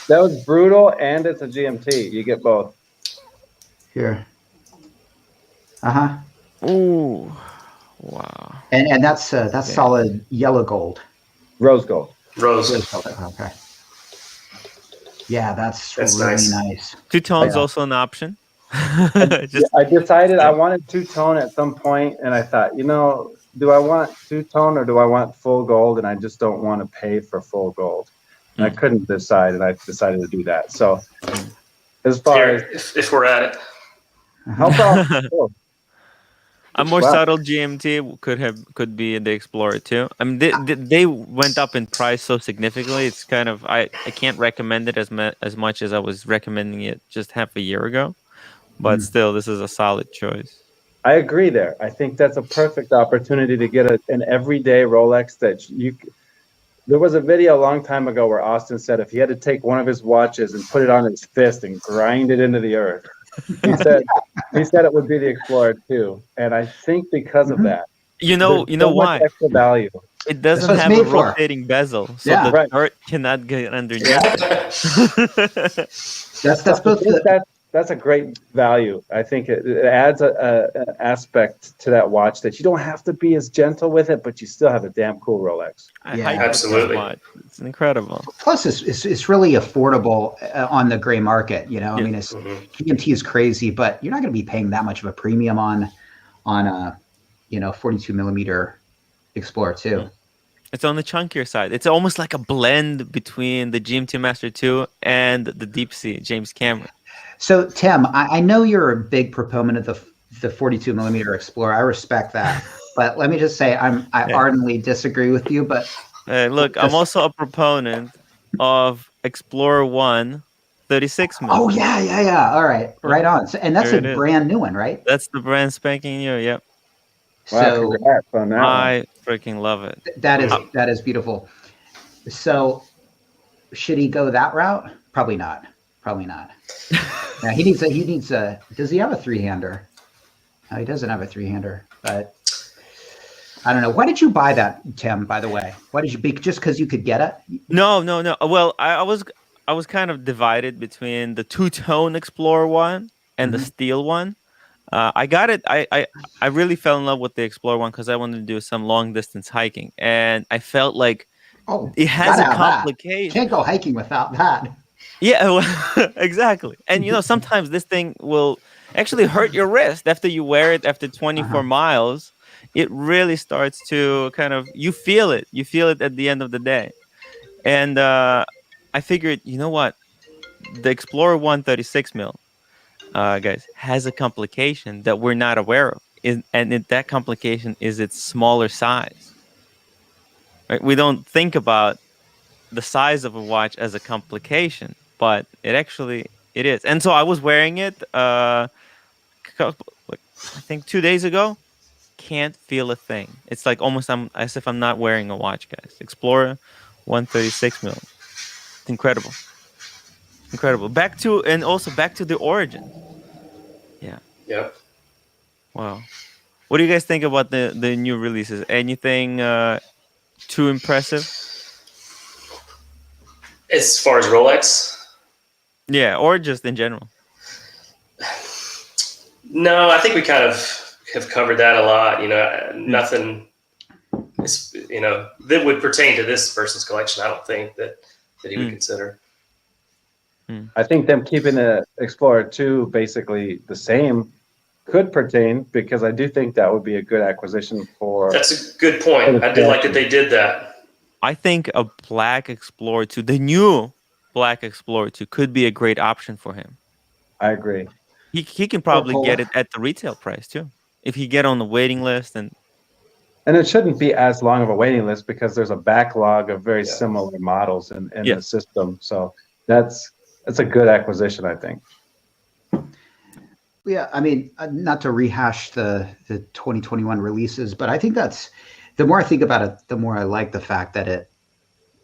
was brutal, and it's a GMT. You get both. Here. Ooh, wow. And that's solid yellow gold. Rose gold. Rose. Okay. Yeah, that's really nice. Two-tone's also an option. I decided I wanted two-tone at some point, and I thought, do I want two-tone or do I want full gold? And I just don't want to pay for full gold. And I couldn't decide, and I decided to do that. So as far as if we're at it, how about a more subtle GMT could be the Explorer 2. I mean, they went up in price so significantly. It's kind of I can't recommend it as much as I was recommending it just half a year ago. But still, this is a solid choice. I agree there. I think that's a perfect opportunity to get an everyday Rolex that you. There was a video a long time ago where Austin said if he had to take one of his watches and put it on his fist and grind it into the earth, he said it would be the Explorer 2. And I think because of that, you know why? Extra value. It doesn't have a rotating bezel, so the dirt cannot get underneath. That's a great value. I think it adds an aspect to that watch that you don't have to be as gentle with it, but you still have a damn cool Rolex. Absolutely. It's incredible. Plus, it's really affordable on the gray market. I mean, GMT is crazy, but you're not going to be paying that much of a premium on a 42 millimeter Explorer 2. It's on the chunkier side. It's almost like a blend between the GMT Master 2 and the Deep Sea James Cameron. So, Tim, I know you're a big proponent of the 42 millimeter Explorer. I respect that, but let me just say I ardently disagree with you. But look, I'm also a proponent of Explorer 1 36 mm. Oh yeah. All right, right on. So, and that's a brand new one, right? That's the brand spanking new. Yep. So congrats on that I freaking love it. That is beautiful. So should he go that route? Probably not. Yeah, he needs a. Does he have a three-hander? No, he doesn't have a three-hander. But I don't know. Why did you buy that, Tim? By the way, why did you? Just because you could get it? No. Well, I was kind of divided between the two-tone Explorer 1 and the steel one. I got it. I really fell in love with the Explorer 1 because I wanted to do some long-distance hiking, and I felt like it has a complication. Can't go hiking without that. Yeah, well, exactly. And sometimes this thing will actually hurt your wrist after you wear it after 24 miles. It really starts to kind of you feel it at the end of the day. And I figured, you know what, the Explorer 1 36 mil, guys, has a complication that we're not aware of, that complication is its smaller size. Right? We don't think about the size of a watch as a complication, but it is. And so I was wearing it I think 2 days ago. Can't feel a thing. It's like almost as if I'm not wearing a watch, guys. Explorer 136 mil. It's incredible. Back to the origin. Yeah. Yep. Wow. What do you guys think about the new releases? Anything too impressive? As far as Rolex? Yeah, or just in general. No, I think we kind of have covered that a lot. Nothing is, that would pertain to this person's collection. I don't think that he would consider. I think them keeping the Explorer 2 basically the same could pertain, because I do think that would be a good acquisition for. That's a good point. I did like that they did that. I think a black Explorer 2, the new black Explorer 2, could be a great option for him. I agree. He can probably get it at the retail price too, if he get on the waiting list. And it shouldn't be as long of a waiting list because there's a backlog of very similar models in the system. So that's a good acquisition, I think. Yeah, I mean, not to rehash the 2021 releases, but I think that's, the more I think about it, the more I like the fact that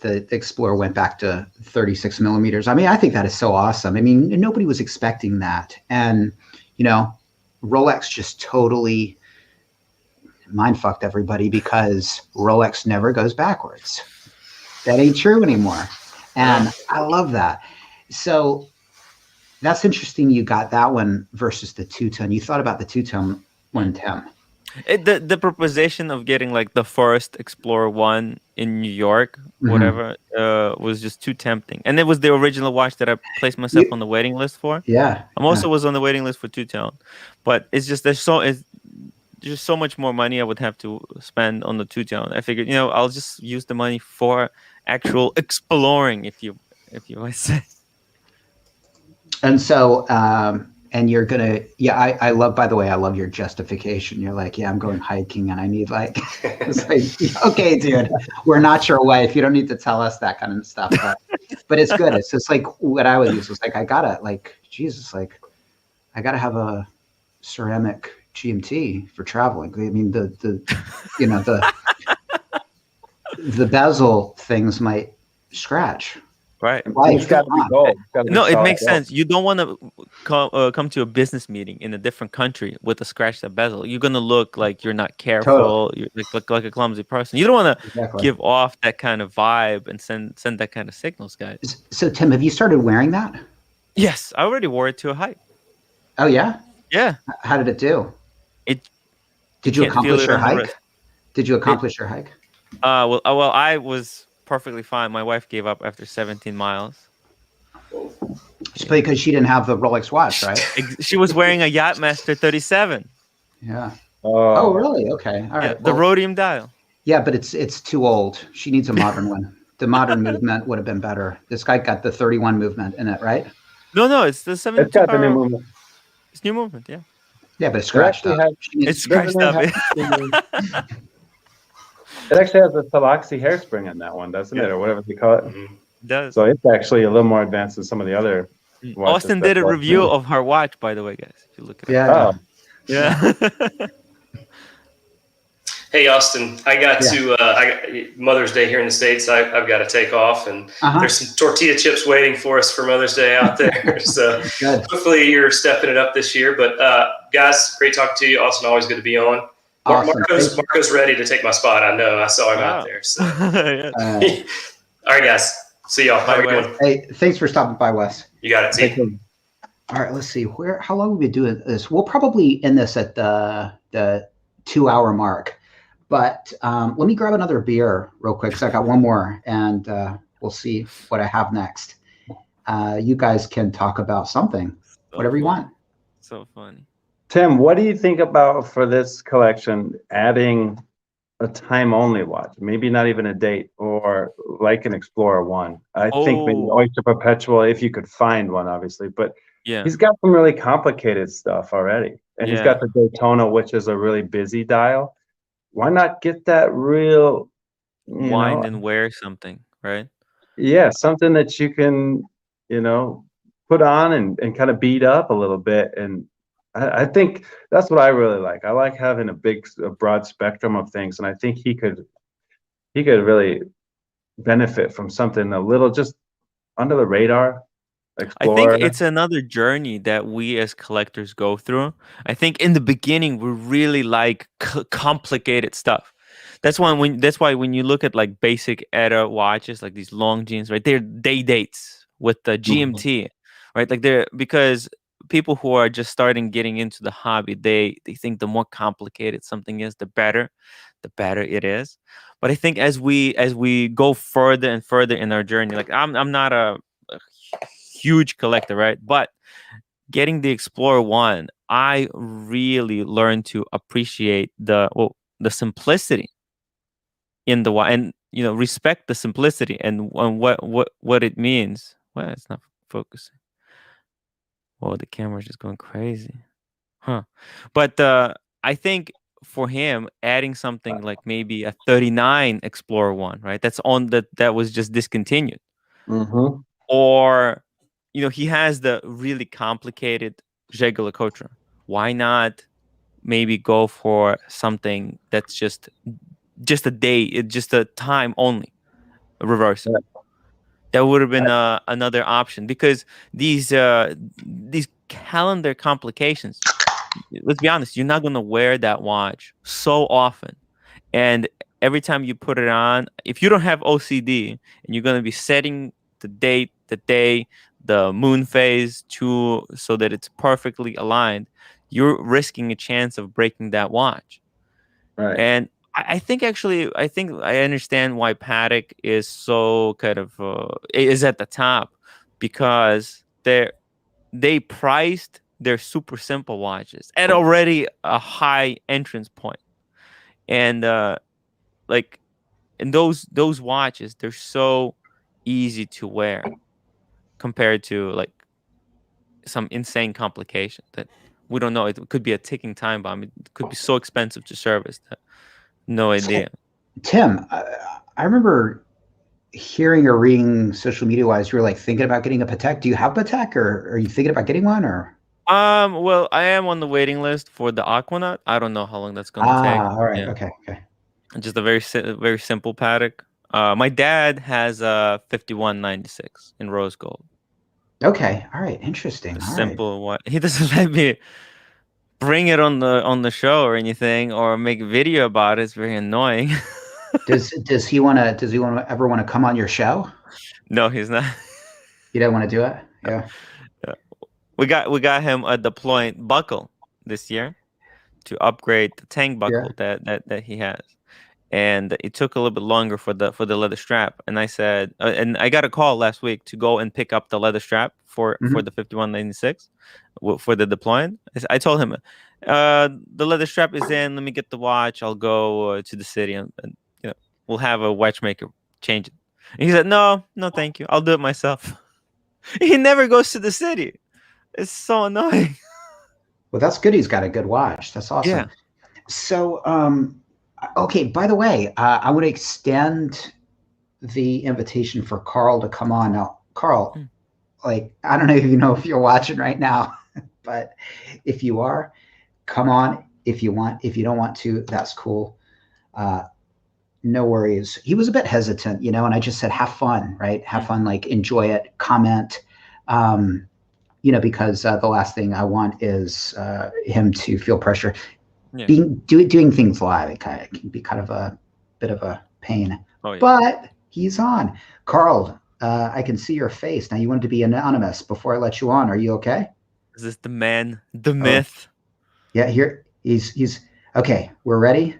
the Explorer went back to 36 millimeters. I mean, I think that is so awesome. I mean, nobody was expecting that. And, Rolex just totally mind-fucked everybody, because Rolex never goes backwards. That ain't true anymore. And I love that. So that's interesting. You got that one versus the two-tone. You thought about the two-tone one, Tim? The proposition of getting like the first Explorer 1 in New York, whatever, was just too tempting. And it was the original watch that I placed myself on the waiting list for. Yeah. I'm also was on the waiting list for two-tone, but it's just there's just so much more money I would have to spend on the two-tone. I figured, I'll just use the money for actual exploring, if you might say. And so, and you're gonna, I love, by the way, I love your justification. You're like, I'm going hiking and I need it's like, okay, dude, we're not your wife. You don't need to tell us that kind of stuff. But it's good. It's just like what I would use was like, I gotta have a ceramic GMT for traveling. I mean, the bezel things might scratch. Right. It's got to be gold. No, it makes sense. You don't want to come to a business meeting in a different country with a scratched up bezel. You're gonna look like you're not careful. Totally. You look like a clumsy person. You don't want to give off that kind of vibe and send that kind of signals, guys. So, Tim, have you started wearing that? Yes, I already wore it to a hike. Oh yeah. Yeah. How did it do? Did you accomplish your hike? Well, I was perfectly fine. My wife gave up after 17 miles. Just because she didn't have the Rolex watch, right? She was wearing a Yachtmaster 37. Yeah. Oh, really? Okay. All right. Yeah, the rhodium dial. Yeah, but it's too old. She needs a modern one. The modern movement would have been better. This guy got the 31 movement in it, right? No, it's the 72. It's got the new movement. It's new movement, yeah. Yeah, but it's scratched up. It's scratched up. It actually has a Taloxy hairspring in that one, doesn't it? Or whatever they call it. Mm-hmm. It does. So it's actually a little more advanced than some of the other watches. Austin did a review of her watch, by the way, guys. If you look at it. Yeah. Hey, Austin, I got Mother's Day here in the States. I've got to take off, and there's some tortilla chips waiting for us for Mother's Day out there. So hopefully you're stepping it up this year. But guys, great talking to you. Austin, always good to be on. Awesome. Marco's ready to take my spot. I know. I saw him out there. So. All right, guys. See y'all. Bye. Hey, thanks for stopping by, Wes. You got it. See you. All right, let's see. How long have we been doing this? We'll probably end this at the 2-hour mark. But let me grab another beer real quick because I got one more, and we'll see what I have next. You guys can talk about something, whatever you want. So funny. Tim, what do you think about for this collection adding a time-only watch? Maybe not even a date, or like an Explorer 1. I think maybe Oyster Perpetual, if you could find one, obviously. But he's got some really complicated stuff already. And he's got the Daytona, which is a really busy dial. Why not get that real wind and wear something, right? Yeah, something that you can, put on and kind of beat up a little bit. And I think that's what I really like. I like having a broad spectrum of things, and I think he could really benefit from something a little just under the radar. Explorer. I think it's another journey that we as collectors go through. I think in the beginning we really like complicated stuff. That's why when you look at like basic era watches, like these long jeans, right? They're day dates with the GMT, right? Like because people who are just getting into the hobby, they think the more complicated something is, the better it is. But I think as we go further and further in our journey, like I'm not a huge collector, right? But getting the Explorer 1, I really learned to appreciate the simplicity in the watch, and respect the simplicity and what it means. Well, it's not focusing. Oh, the camera's just going crazy, huh? But I think for him, adding something like maybe a 39 Explorer 1, right? That was just discontinued, or he has the really complicated Jaeger-LeCoultre. Why not maybe go for something that's just a day, it's just a time only, a reverse? That would have been another option, because these calendar complications, let's be honest, you're not going to wear that watch so often. And every time you put it on, if you don't have OCD and you're going to be setting the date, the day, the moon phase so that it's perfectly aligned, you're risking a chance of breaking that watch. Right. And I think actually, I think I understand why Patek is so kind of is at the top, because they priced their super simple watches at already a high entrance point, and like, and those watches, they're so easy to wear compared to like some insane complication that we don't know. It could be a ticking time bomb. It could be so expensive to service that no idea. Tim, I remember hearing or reading social media wise, you were like thinking about getting a Patek. Do you have Patek, or are you thinking about getting one? Or Well, I am on the waiting list for the Aquanaut. I don't know how long that's going to take. all right, Yeah. okay. Just a very simple Patek. My dad has a 5196 in rose gold. Okay, all right, interesting. A All right. simple one. He doesn't let me bring it on the show or anything, or make a video about it. It's very annoying. Does he want to ever want to come on your show? No, he's not. You don't want to do it? Yeah. Yeah. We got him a deployed buckle this year to upgrade the tank buckle that he has, and it took a little bit longer for the leather strap. And I said, and I got a call last week to go and pick up the leather strap for the 5196 for the deployment. I told him, the leather strap is in. Let me get the watch. I'll go to the city, and we'll have a watchmaker change it. And he said, no, thank you. I'll do it myself. He never goes to the city. It's so annoying. Well, that's good. He's got a good watch. That's awesome. Yeah. So, okay. By the way, I want to extend the invitation for Carl to come on now. Carl, like, I don't know if you're watching right now, but if you are, come on. If you want, if you don't want to, that's cool. No worries. He was a bit hesitant, and I just said, have fun, right? Have fun, like enjoy it, comment, because the last thing I want is him to feel pressure. Yeah. Doing things live, it can be kind of a bit of a pain. Oh, yeah. But he's on. Carl, I can see your face. Now, you wanted to be anonymous before I let you on. Are you okay? Is this the man, the myth? Yeah, here he's okay. We're ready.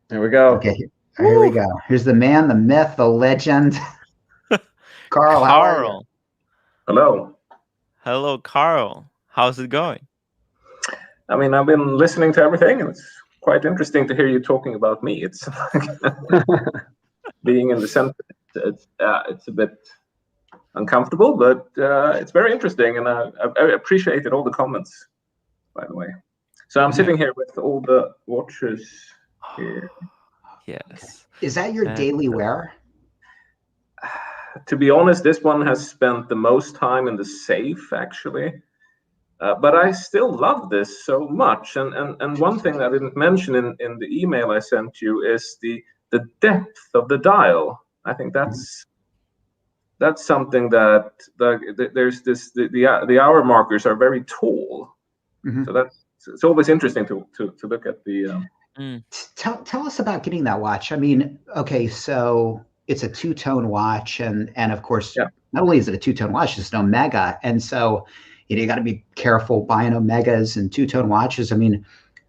There we go. Okay, here we go. Here's the man, the myth, the legend. Carl, how are you? Hello, Carl. How's it going? I mean, I've been listening to everything, and it's quite interesting to hear you talking about me. It's like being in the center. It's a bit uncomfortable, but it's very interesting, and I appreciated all the comments, by the way. So I'm sitting here with all the watches here. Yes. Is that your daily wear? To be honest, this one has spent the most time in the safe, actually. But I still love this so much. And one thing I didn't mention in the email I sent you is the depth of the dial. I think that's something that there's this the hour markers are very tall. So it's always interesting to look at the. Tell us about getting that watch. I mean, okay, so it's a two-tone watch, and of course, not only is it a two-tone watch, it's an Omega, and so you got to be careful buying Omegas and two-tone watches. I mean,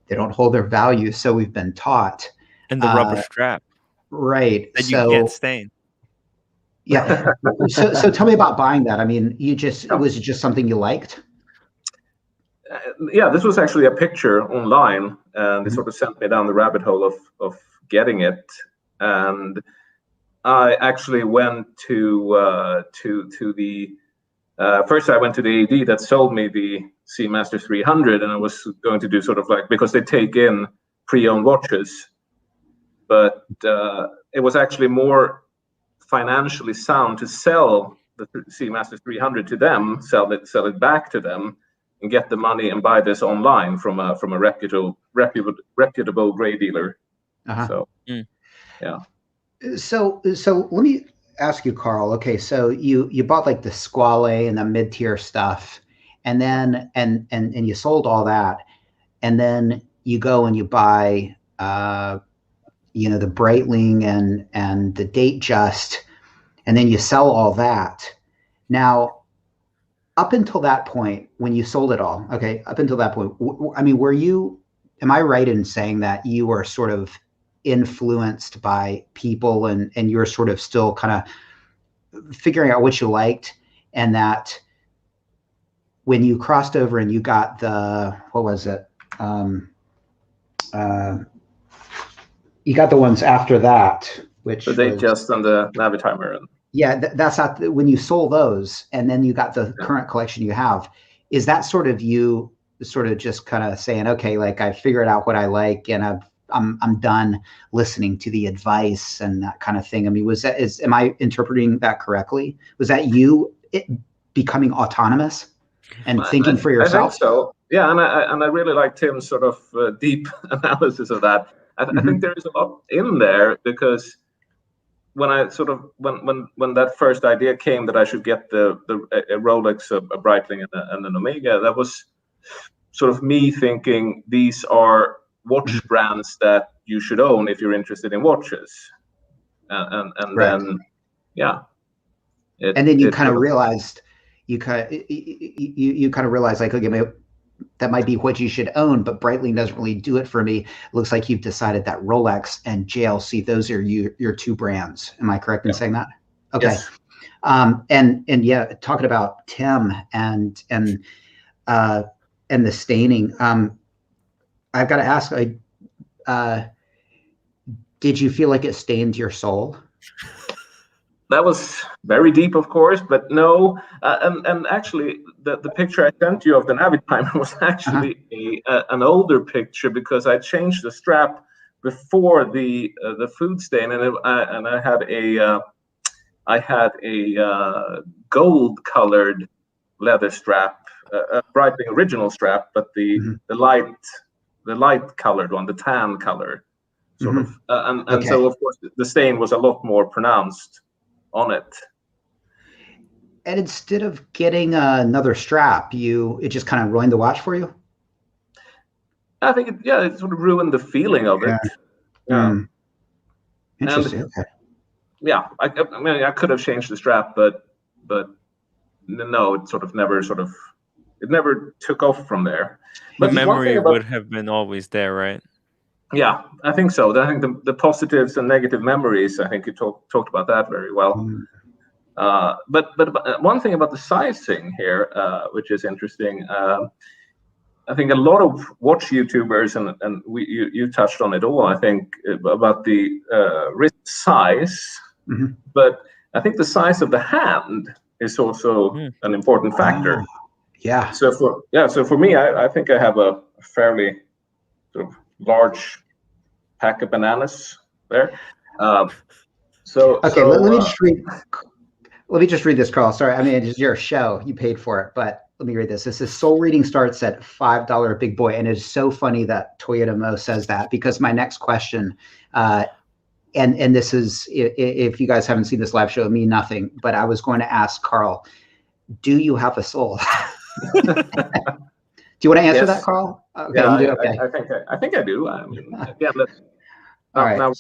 they don't hold their value, so we've been taught. And the rubber strap, right? That you can't stain. Yeah. so tell me about buying that. I mean, was it just something you liked? Yeah, this was actually a picture online, and it sort of sent me down the rabbit hole of getting it. And I actually went to the first I went to the AD that sold me the Seamaster 300, and I was going to do sort of like, because they take in pre-owned watches, but it was actually more financially sound to sell the Seamaster 300 to them, sell it back to them, and get the money and buy this online from a reputable gray dealer. So yeah. So let me ask you, Carl. Okay, so you bought like the Squale and the mid-tier stuff, and then and you sold all that, and then you go and you buy the Breitling and the Datejust, and then you sell all that. Now, up until that point, when you sold it all, okay, up until that point, I mean, were you am I right in saying that you were sort of influenced by people and you're sort of still kind of figuring out what you liked, and that when you crossed over and you got the, what was it? You got the ones after that, which the Datejust and the Navitimer. Yeah, that's not when you sold those, and then you got the current collection you have. Is that sort of you sort of just kind of saying, okay, like I figured out what I like, and I'm done listening to the advice and that kind of thing? I mean, am I interpreting that correctly? Was that you becoming autonomous and thinking for yourself? I think so. Yeah, and I really like Tim's sort of deep analysis of that. I think there is a lot in there, because when I sort of when that first idea came that I should get a Rolex, a Breitling, and an Omega, that was sort of me thinking these are watch brands that you should own if you're interested in watches, and right. then yeah, and then you kind of realized you kind of realized like, okay, that might be what you should own, but Breitling doesn't really do it for me. It looks like you've decided that Rolex and JLC, those are your two brands. Am I correct in saying that? Okay. Yes. And yeah, talking about Tim and the staining, I've got to ask, did you feel like it stained your soul? That was very deep, of course, but no. And actually, the picture I sent you of the Navitimer was actually an older picture, because I changed the strap before the food stain, and I had a gold colored leather strap, a Breitling original strap, but the light colored one, the tan color, sort of, and so of course the stain was a lot more pronounced on it. And instead of getting another strap, it just kind of ruined the watch for you? I think it sort of ruined the feeling of it. Yeah. Interesting. And, yeah, I mean, I could have changed the strap, but no, it sort of never took off from there. But the memory would have been always there, right? Yeah, I think so. I think the positives and negative memories, I think you talked about that very well. But one thing about the sizing here, which is interesting, I think a lot of watch YouTubers, and you touched on it all, I think, about the wrist size, but I think the size of the hand is also an important factor. Yeah. So for me, I think I have a fairly sort of large pack of bananas there. Let me just read this, Carl. Sorry, I mean, it's your show, you paid for it, but let me read this. This is soul reading starts at $5 big boy, and it's so funny that Toyota Mo says that, because my next question, and this is, if you guys haven't seen this live show, it means nothing, but I was going to ask Carl, do you have a soul? Do you want to answer that, Carl? Okay, yeah, you do? Okay. I think I do. I mean, yeah. All right. Now,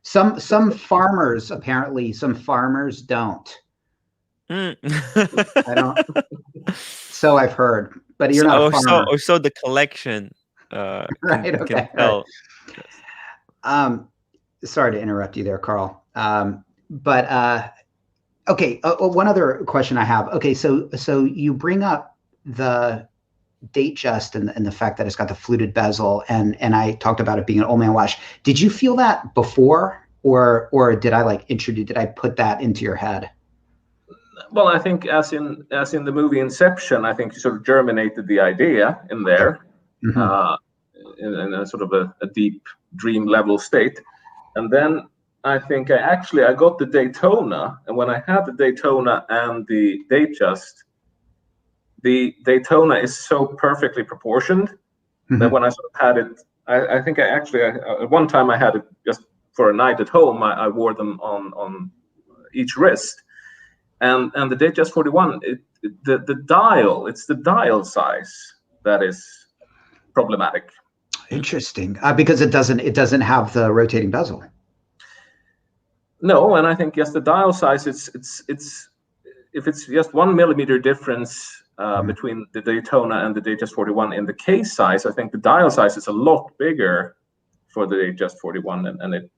some farmers don't. I don't. So I've heard, but you're not a farmer. So the collection. Right. Okay. Right. Sorry to interrupt you there, Carl. But okay. One other question I have. Okay, so you bring up the Datejust and the fact that it's got the fluted bezel, and I talked about it being an old man watch. Did you feel that before, or did I put that into your head? Well, I think as in the movie Inception, I think you sort of germinated the idea in there, in a sort of a deep dream level state, and then I think I got the Daytona, and when I had the Daytona and the Datejust, the Daytona is so perfectly proportioned that when I sort of had it, I think at one time I had it just for a night at home. I wore them on each wrist, and the Datejust 41, the dial, it's the dial size that is problematic. Interesting, because it doesn't have the rotating bezel. No, and I think the dial size, it's if it's just 1 millimeter difference between the Daytona and the Datejust 41 in the case size. I think the dial size is a lot bigger for the Datejust 41, and it,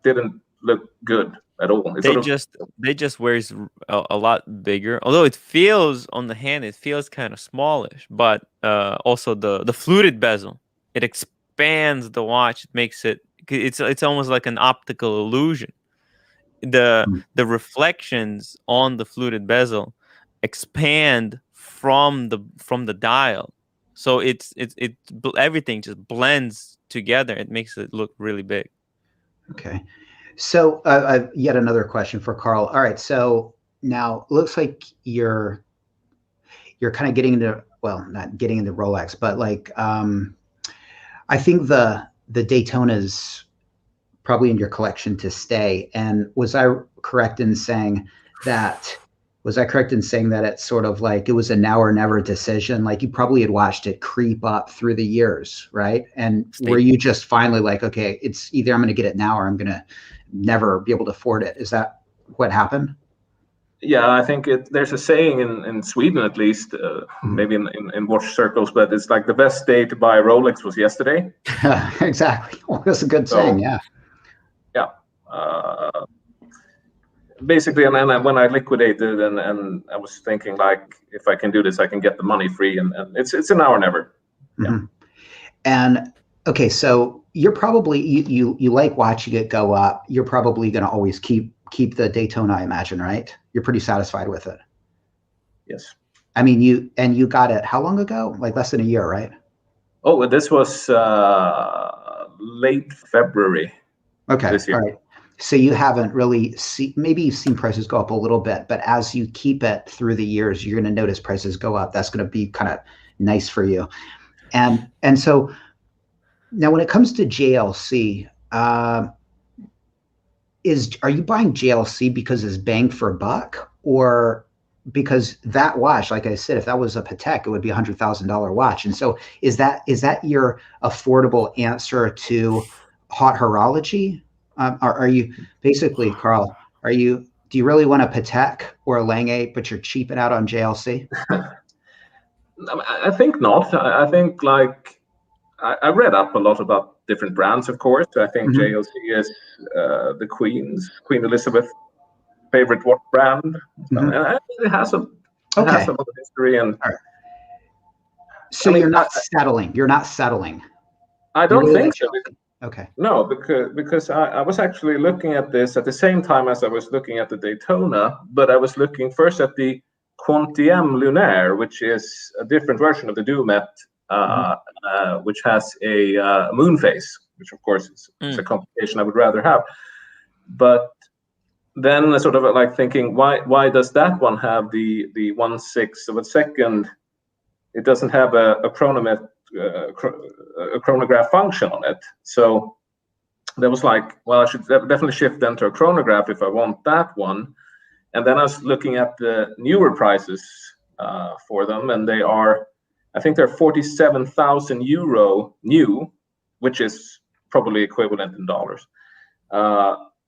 didn't look good at all. Datejust wears a lot bigger, although it feels on the hand, it feels kind of smallish. But also the fluted bezel, it expands the watch. It makes it's almost like an optical illusion. The reflections on the fluted bezel expand from the dial, so it everything just blends together. It makes it look really big. Okay, so yet another question for Carl. All right, so now it looks like you're kind of getting into, well, not getting into Rolex, but like I think the Daytona's probably in your collection to stay. And was I correct in saying that it's sort of like it was a now or never decision? Like you probably had watched it creep up through the years, right? And were you just finally like, okay, it's either I'm going to get it now or I'm going to never be able to afford it? Is that what happened? Yeah, I think there's a saying in Sweden, at least, maybe in watch circles, but it's like the best day to buy a Rolex was yesterday. Exactly. Well, that's a good saying. Yeah. Yeah. Basically, and then when I liquidated, and I was thinking, like, if I can do this, I can get the money free, and it's an now or never. Yeah. And okay, so you're probably you like watching it go up. You're probably going to always keep the Daytona, I imagine, right? You're pretty satisfied with it. Yes. I mean, you got it how long ago? Like less than a year, right? Oh, this was late February. Okay. This year. All right. So you haven't really maybe you've seen prices go up a little bit, but as you keep it through the years, you're going to notice prices go up. That's going to be kind of nice for you. And so now when it comes to JLC, are you buying JLC because it's bang for buck, or because that watch, like I said, if that was a Patek, it would be $100,000 watch. And so is that your affordable answer to hot horology? Are you basically, Carl, do you really want a Patek or a Lange, but you're cheaping out on JLC? I think not. I think, like, I read up a lot about different brands, of course. I think JLC is the Queen Elizabeth favorite watch brand. And it has a lot of history. And right. So you're not settling. You're not settling. I don't think so. Okay. No, because I was actually looking at this at the same time as I was looking at the Daytona, but I was looking first at the Quantième Lunaire, which is a different version of the Dumet, which has a moon phase, which of course is a complication I would rather have. But then I sort of like thinking, why does that one have the 1/6 of a second? It doesn't have a chronograph function on it. So that was like, well, I should definitely shift then to a chronograph if I want that one. And then I was looking at the newer prices for them, and I think they're 47,000 euro new, which is probably equivalent in dollars.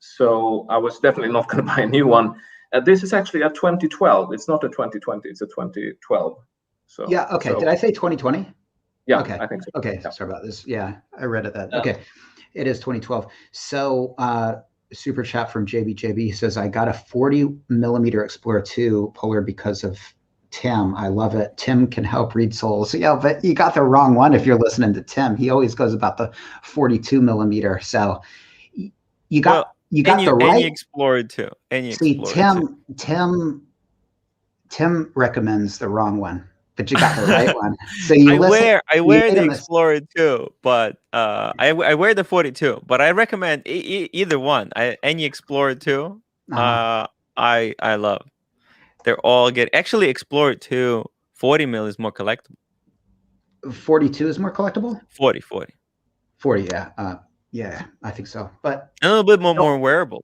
So I was definitely not going to buy a new one. This is actually a 2012. It's not a 2020. It's a 2012. So yeah. Okay. Did I say 2020? Yeah. Okay. I think so. Okay. Yeah. Sorry about this. Yeah, I read it that. Okay. It is 2012. So super chat from JB says, I got a 40mm Explorer 2 Polar because of Tim. I love it. Tim can help read souls. Yeah, but you got the wrong one if you're listening to Tim. He always goes about the 42mm. So you got the right. Any Explorer 2. See, Tim recommends the wrong one, but you got the right one. So I wear the Explorer 2, but I wear the 42, but I recommend either one. Any Explorer 2, I love. They're all good. Actually, Explorer 2 40mm is more collectible. 42 is more collectible? 40, yeah. Yeah, I think so. But a little bit more wearable.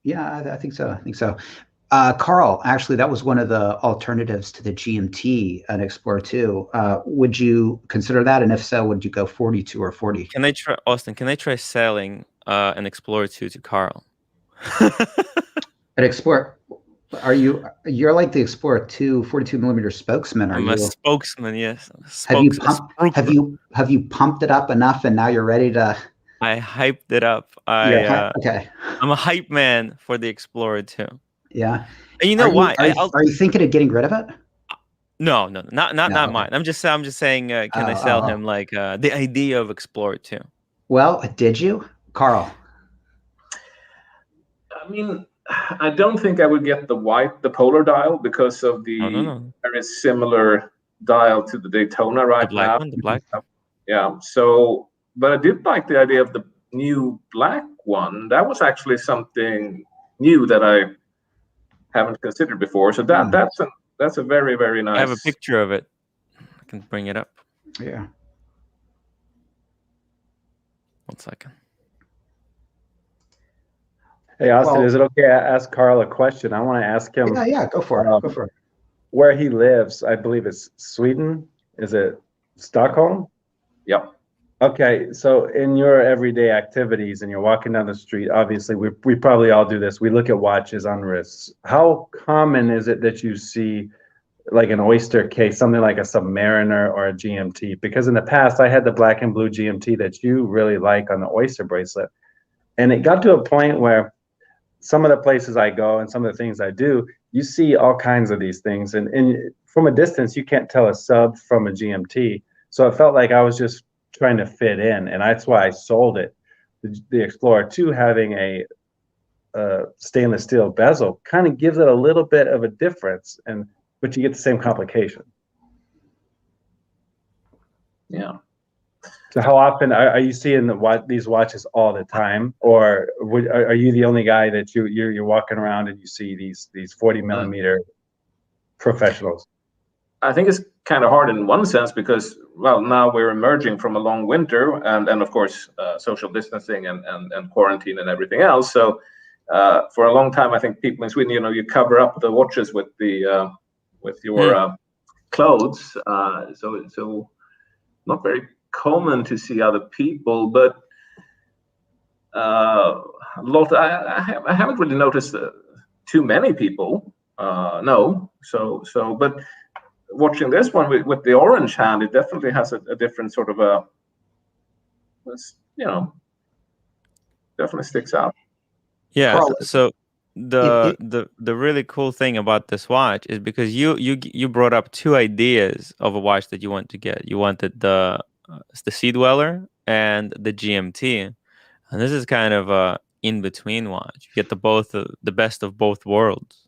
Yeah, I think so. Carl, actually, that was one of the alternatives to the GMT, an Explorer 2. Would you consider that? And if so, would you go 42 or 40? Can I try, Austin? Can I try selling an Explorer 2 to Carl? An Explorer? You're like the Explorer 2 42 millimeter spokesman, are I'm you? a spokesman, yes. Have you pumped it up enough and now you're ready to? I hyped it up. Okay. I'm a hype man for the Explorer 2. Yeah. And you know why? Are you thinking of getting rid of it? No, not No, okay. mine. I'm just saying, can I sell him like the idea of Explorer 2? Well, did you, Carl? I mean, I don't think I would get the polar dial because of the very similar dial to the Daytona right now. The black. Yeah. So, but I did like the idea of the new black one. That was actually something new that I haven't considered before. So that's a very, very nice. I have a picture of it. I can bring it up. Yeah. 1 second. Hey, Austin, is it okay I ask Carl a question? I want to ask him. Yeah, go for it. Go for it. Where he lives, I believe it's Sweden. Is it Stockholm? Yep. Okay, so in your everyday activities and you're walking down the street, obviously we probably all do this. We look at watches on wrists. How common is it that you see like an oyster case, something like a Submariner or a GMT? Because in the past I had the black and blue GMT that you really like on the oyster bracelet. And it got to a point where some of the places I go and some of the things I do, you see all kinds of these things. And from a distance, you can't tell a sub from a GMT. So it felt like I was just trying to fit in. And that's why I sold it. The Explorer 2 having a stainless steel bezel kind of gives it a little bit of a difference, but you get the same complication. Yeah. So how often are you seeing these watches all the time, or are you the only guy that you're walking around and you see these 40 millimeter professionals? I think it's kind of hard in one sense because, well, now we're emerging from a long winter and of course social distancing and quarantine and everything else. So for a long time, I think people in Sweden, you cover up the watches with your clothes. So not very common to see other people, but I haven't really noticed too many people. No, so but watching this one with the orange hand, it definitely has a different sort of definitely sticks out. Yeah. Carl, so the really cool thing about this watch is because you brought up two ideas of a watch that you want to get. You wanted the Sea Dweller and the GMT, and this is kind of a in between watch. You get the best of both worlds.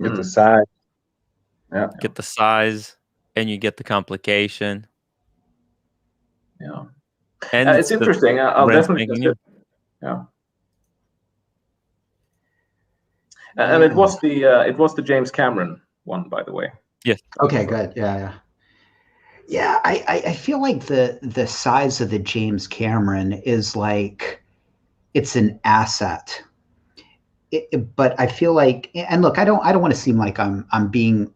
Get the size, get the size, and you get the complication. Yeah, and it's interesting. I'll definitely consider. Yeah. And it was the James Cameron one, by the way. Yes. Okay, good. Yeah, I feel like the size of the James Cameron is like it's an asset. But I feel like, and look, I don't want to seem like I'm being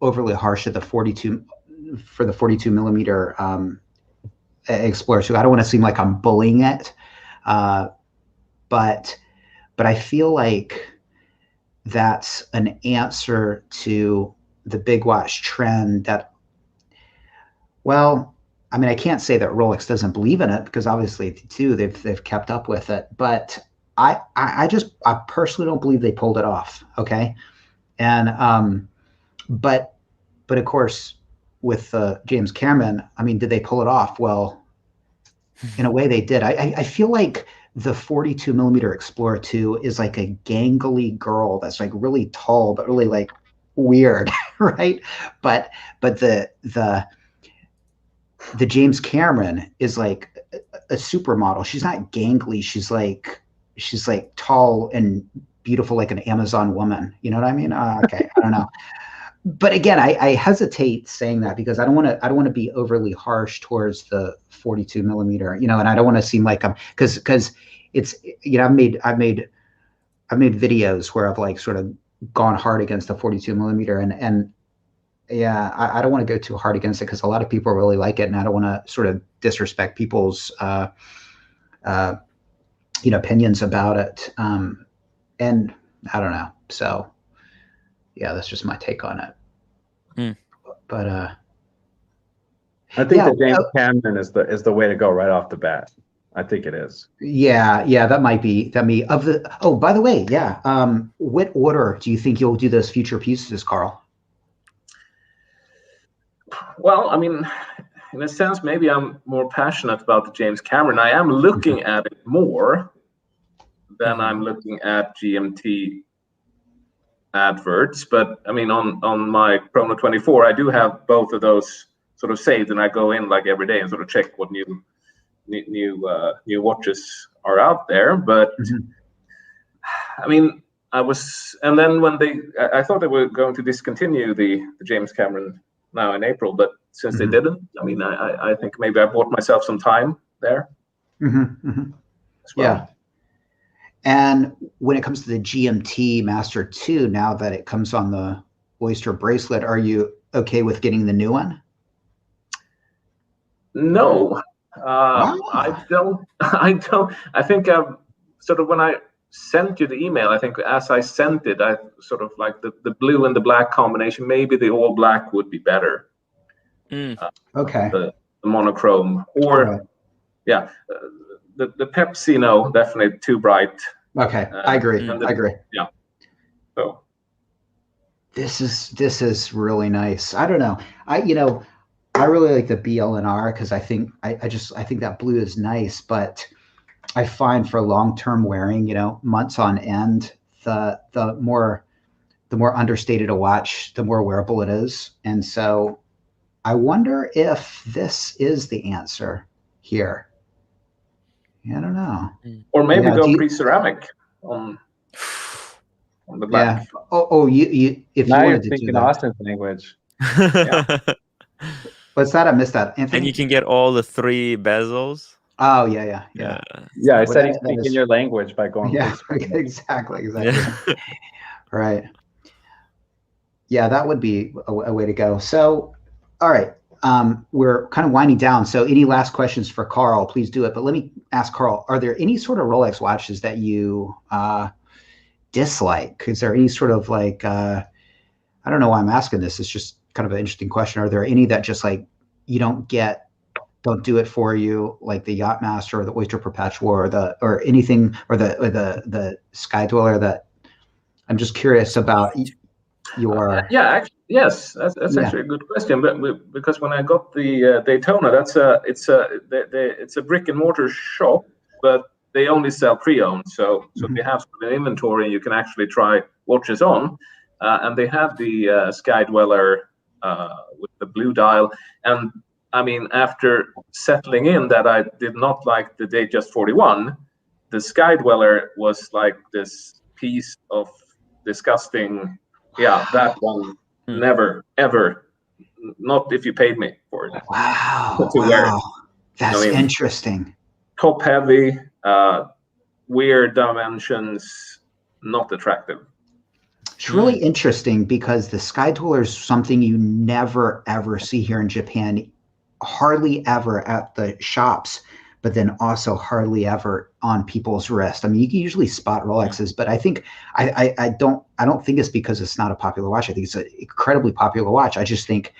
overly harsh at the 42 millimeter Explorer 2. I don't want to seem like I'm bullying it, but I feel like that's an answer to the big watch trend that. Well, I mean, I can't say that Rolex doesn't believe in it because obviously too they've kept up with it, but I personally don't believe they pulled it off. Okay, and but of course with James Cameron, I mean, did they pull it off? Well, in a way they did. I feel like the 42 millimeter Explorer 2 is like a gangly girl that's like really tall but really like weird, right? But the James Cameron is like a supermodel. She's not gangly. She's like tall and beautiful, like an Amazon woman. You know what I mean? Okay, I don't know. But again, I hesitate saying that because I don't want to be overly harsh towards the 42 millimeter. And I don't want to seem like I'm because it's I've made videos where I've like sort of gone hard against the 42 millimeter and yeah, I don't want to go too hard against it because a lot of people really like it, and I don't want to sort of disrespect people's opinions about it. And I don't know. So Yeah, that's just my take on it. But I think that James Cameron is the way to go right off the bat. I think it is. Yeah, that might be of the. Oh, by the way, yeah. What order do you think you'll do those future pieces, Carl? Well, I mean, in a sense, maybe I'm more passionate about the James Cameron. I am looking at it more than I'm looking at GMT adverts. But I mean, on my Chrono 24, I do have both of those sort of saved, and I go in like every day and sort of check what new watches are out there. But I mean, and then when I thought they were going to discontinue the James Cameron now in April, but since they didn't, I mean, I think maybe I bought myself some time there. As well. Yeah. And when it comes to the GMT Master 2, now that it comes on the Oyster bracelet, are you okay with getting the new one? No, I don't. I think sort of when I sent you the email, I think as I sent it, I sort of like the blue and the black combination. Maybe the all black would be better. Okay. The monochrome, or the Pepsi, no, definitely too bright. Okay, I agree. I agree. Yeah. So this is really nice. I don't know. I really like the BLNR because I think that blue is nice, but I find for long-term wearing, months on end, the more understated a watch, the more wearable it is. And so I wonder if this is the answer here. I don't know. Or maybe go pre-ceramic on the black. Yeah. Oh, you if now you you're wanted to speaking do that. Austin's language. What's that? I missed that. Anthony? And you can get all the 3 bezels. Oh, yeah. Yeah, I said he's speaking your language by going. Yeah, exactly. Yeah. Right. Yeah, that would be a way to go. So, all right. We're kind of winding down. So any last questions for Carl, please do it. But let me ask Carl, are there any sort of Rolex watches that you dislike? Is there any sort of like, I don't know why I'm asking this. It's just kind of an interesting question. Are there any that just like you don't do it for you, like the Yachtmaster or the Oyster Perpetual or anything, or the Sky Dweller? That I'm just curious about your. Actually, yes, that's actually a good question. But because when I got the Daytona, it's a brick and mortar shop, but they only sell pre-owned. So they have an inventory, and you can actually try watches on. And they have the Sky Dweller with the blue dial. And I mean, after settling in that I did not like the Datejust 41, the Sky Dweller was like this piece of disgusting. Yeah, that one never, ever. Not if you paid me for it. Wow. That's interesting. Top heavy, weird dimensions, not attractive. It's really interesting because the Sky Dweller is something you never, ever see here in Japan, hardly ever at the shops, but then also hardly ever on people's wrist. I mean, you can usually spot Rolexes, but I think I don't think it's because it's not a popular watch. I think it's an incredibly popular watch. I just think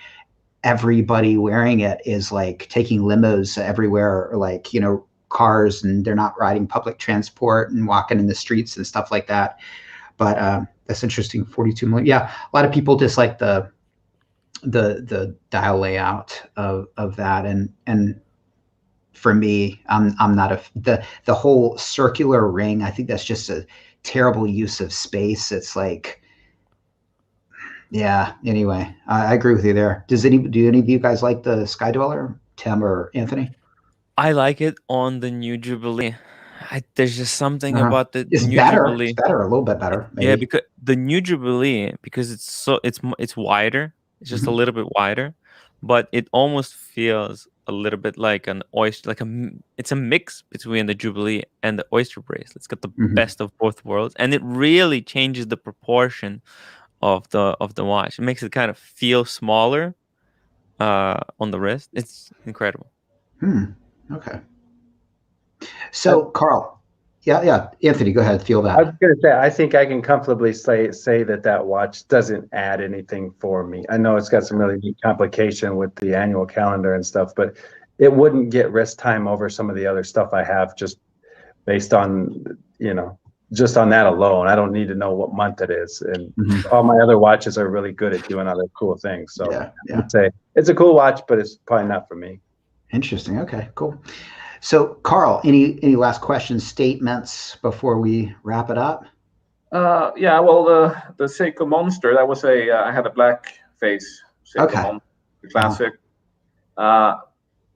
everybody wearing it is like taking limos everywhere, or like, cars, and they're not riding public transport and walking in the streets and stuff like that. But that's interesting. 42 million. Yeah, a lot of people dislike the dial layout of that, and for me, I'm not the whole circular ring. I think that's just a terrible use of space. It's like, yeah. Anyway, I agree with you there. Do any of you guys like the Sky Dweller, Tim or Anthony? I like it on the New Jubilee. There's just something about the It's New better. Jubilee. It's better, a little bit better. Maybe. Yeah, because the New Jubilee, because it's wider. It's just a little bit wider, but it almost feels a little bit like an oyster. It's a mix between the Jubilee and the Oyster bracelet. It's got the best of both worlds, and it really changes the proportion of the watch. It makes it kind of feel smaller on the wrist. It's incredible. Okay. So, Carl, Yeah. Anthony, go ahead. Feel that. I was going to say, I think I can comfortably say that watch doesn't add anything for me. I know it's got some really neat complication with the annual calendar and stuff, but it wouldn't get wrist time over some of the other stuff I have just based on, just on that alone. I don't need to know what month it is. And all my other watches are really good at doing other cool things. So I'd say it's a cool watch, but it's probably not for me. Interesting. Okay, cool. So, Carl, any last questions, statements before we wrap it up? Yeah, well, the Seiko Monster, that was I had a black face Seiko Monster Classic.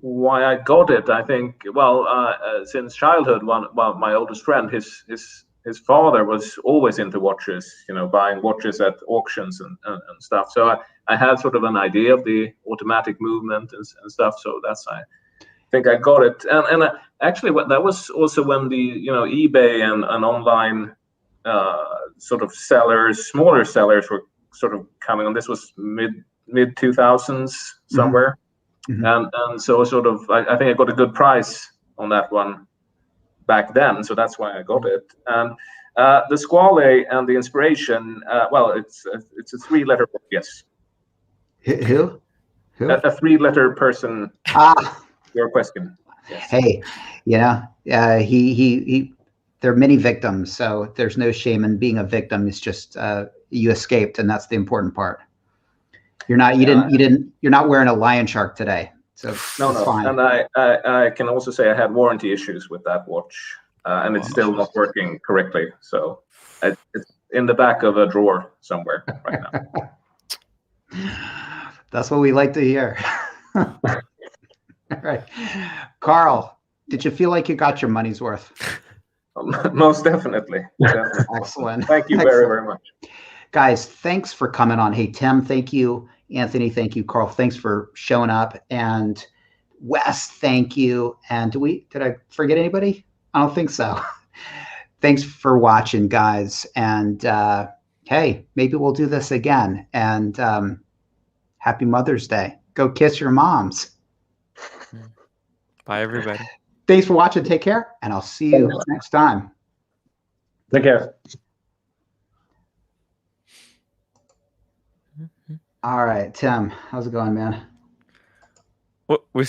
Why I got it, I think, since childhood, my oldest friend, his father was always into watches, buying watches at auctions and stuff. So I had sort of an idea of the automatic movement and stuff. So I think I got it. And actually, that was also when the eBay and online sort of smaller sellers were sort of coming on. This was mid 2000s somewhere. And so sort of I think I got a good price on that one back then, so that's why I got it. And the Squale and the Inspiration, it's a 3-letter book, yes. Who? A 3-letter person. Your question. Yes. Hey, he there are many victims, so there's no shame in being a victim. It's just you escaped, and that's the important part. You're not wearing a lion shark today, so no. fine. And I can also say I had warranty issues with that watch, and it's still not working correctly. So it's in the back of a drawer somewhere right now. That's what we like to hear. All right, Carl, did you feel like you got your money's worth? Most definitely. Excellent. Thank you very, very much. Guys, thanks for coming on. Hey, Tim, thank you. Anthony, thank you. Carl, thanks for showing up. And Wes, thank you. And did I forget anybody? I don't think so. Thanks for watching, guys. And hey, maybe we'll do this again. And happy Mother's Day. Go kiss your moms. Bye, everybody. Thanks for watching. Take care. And I'll see you next time. Take care. All right, Tim, how's it going, man? We're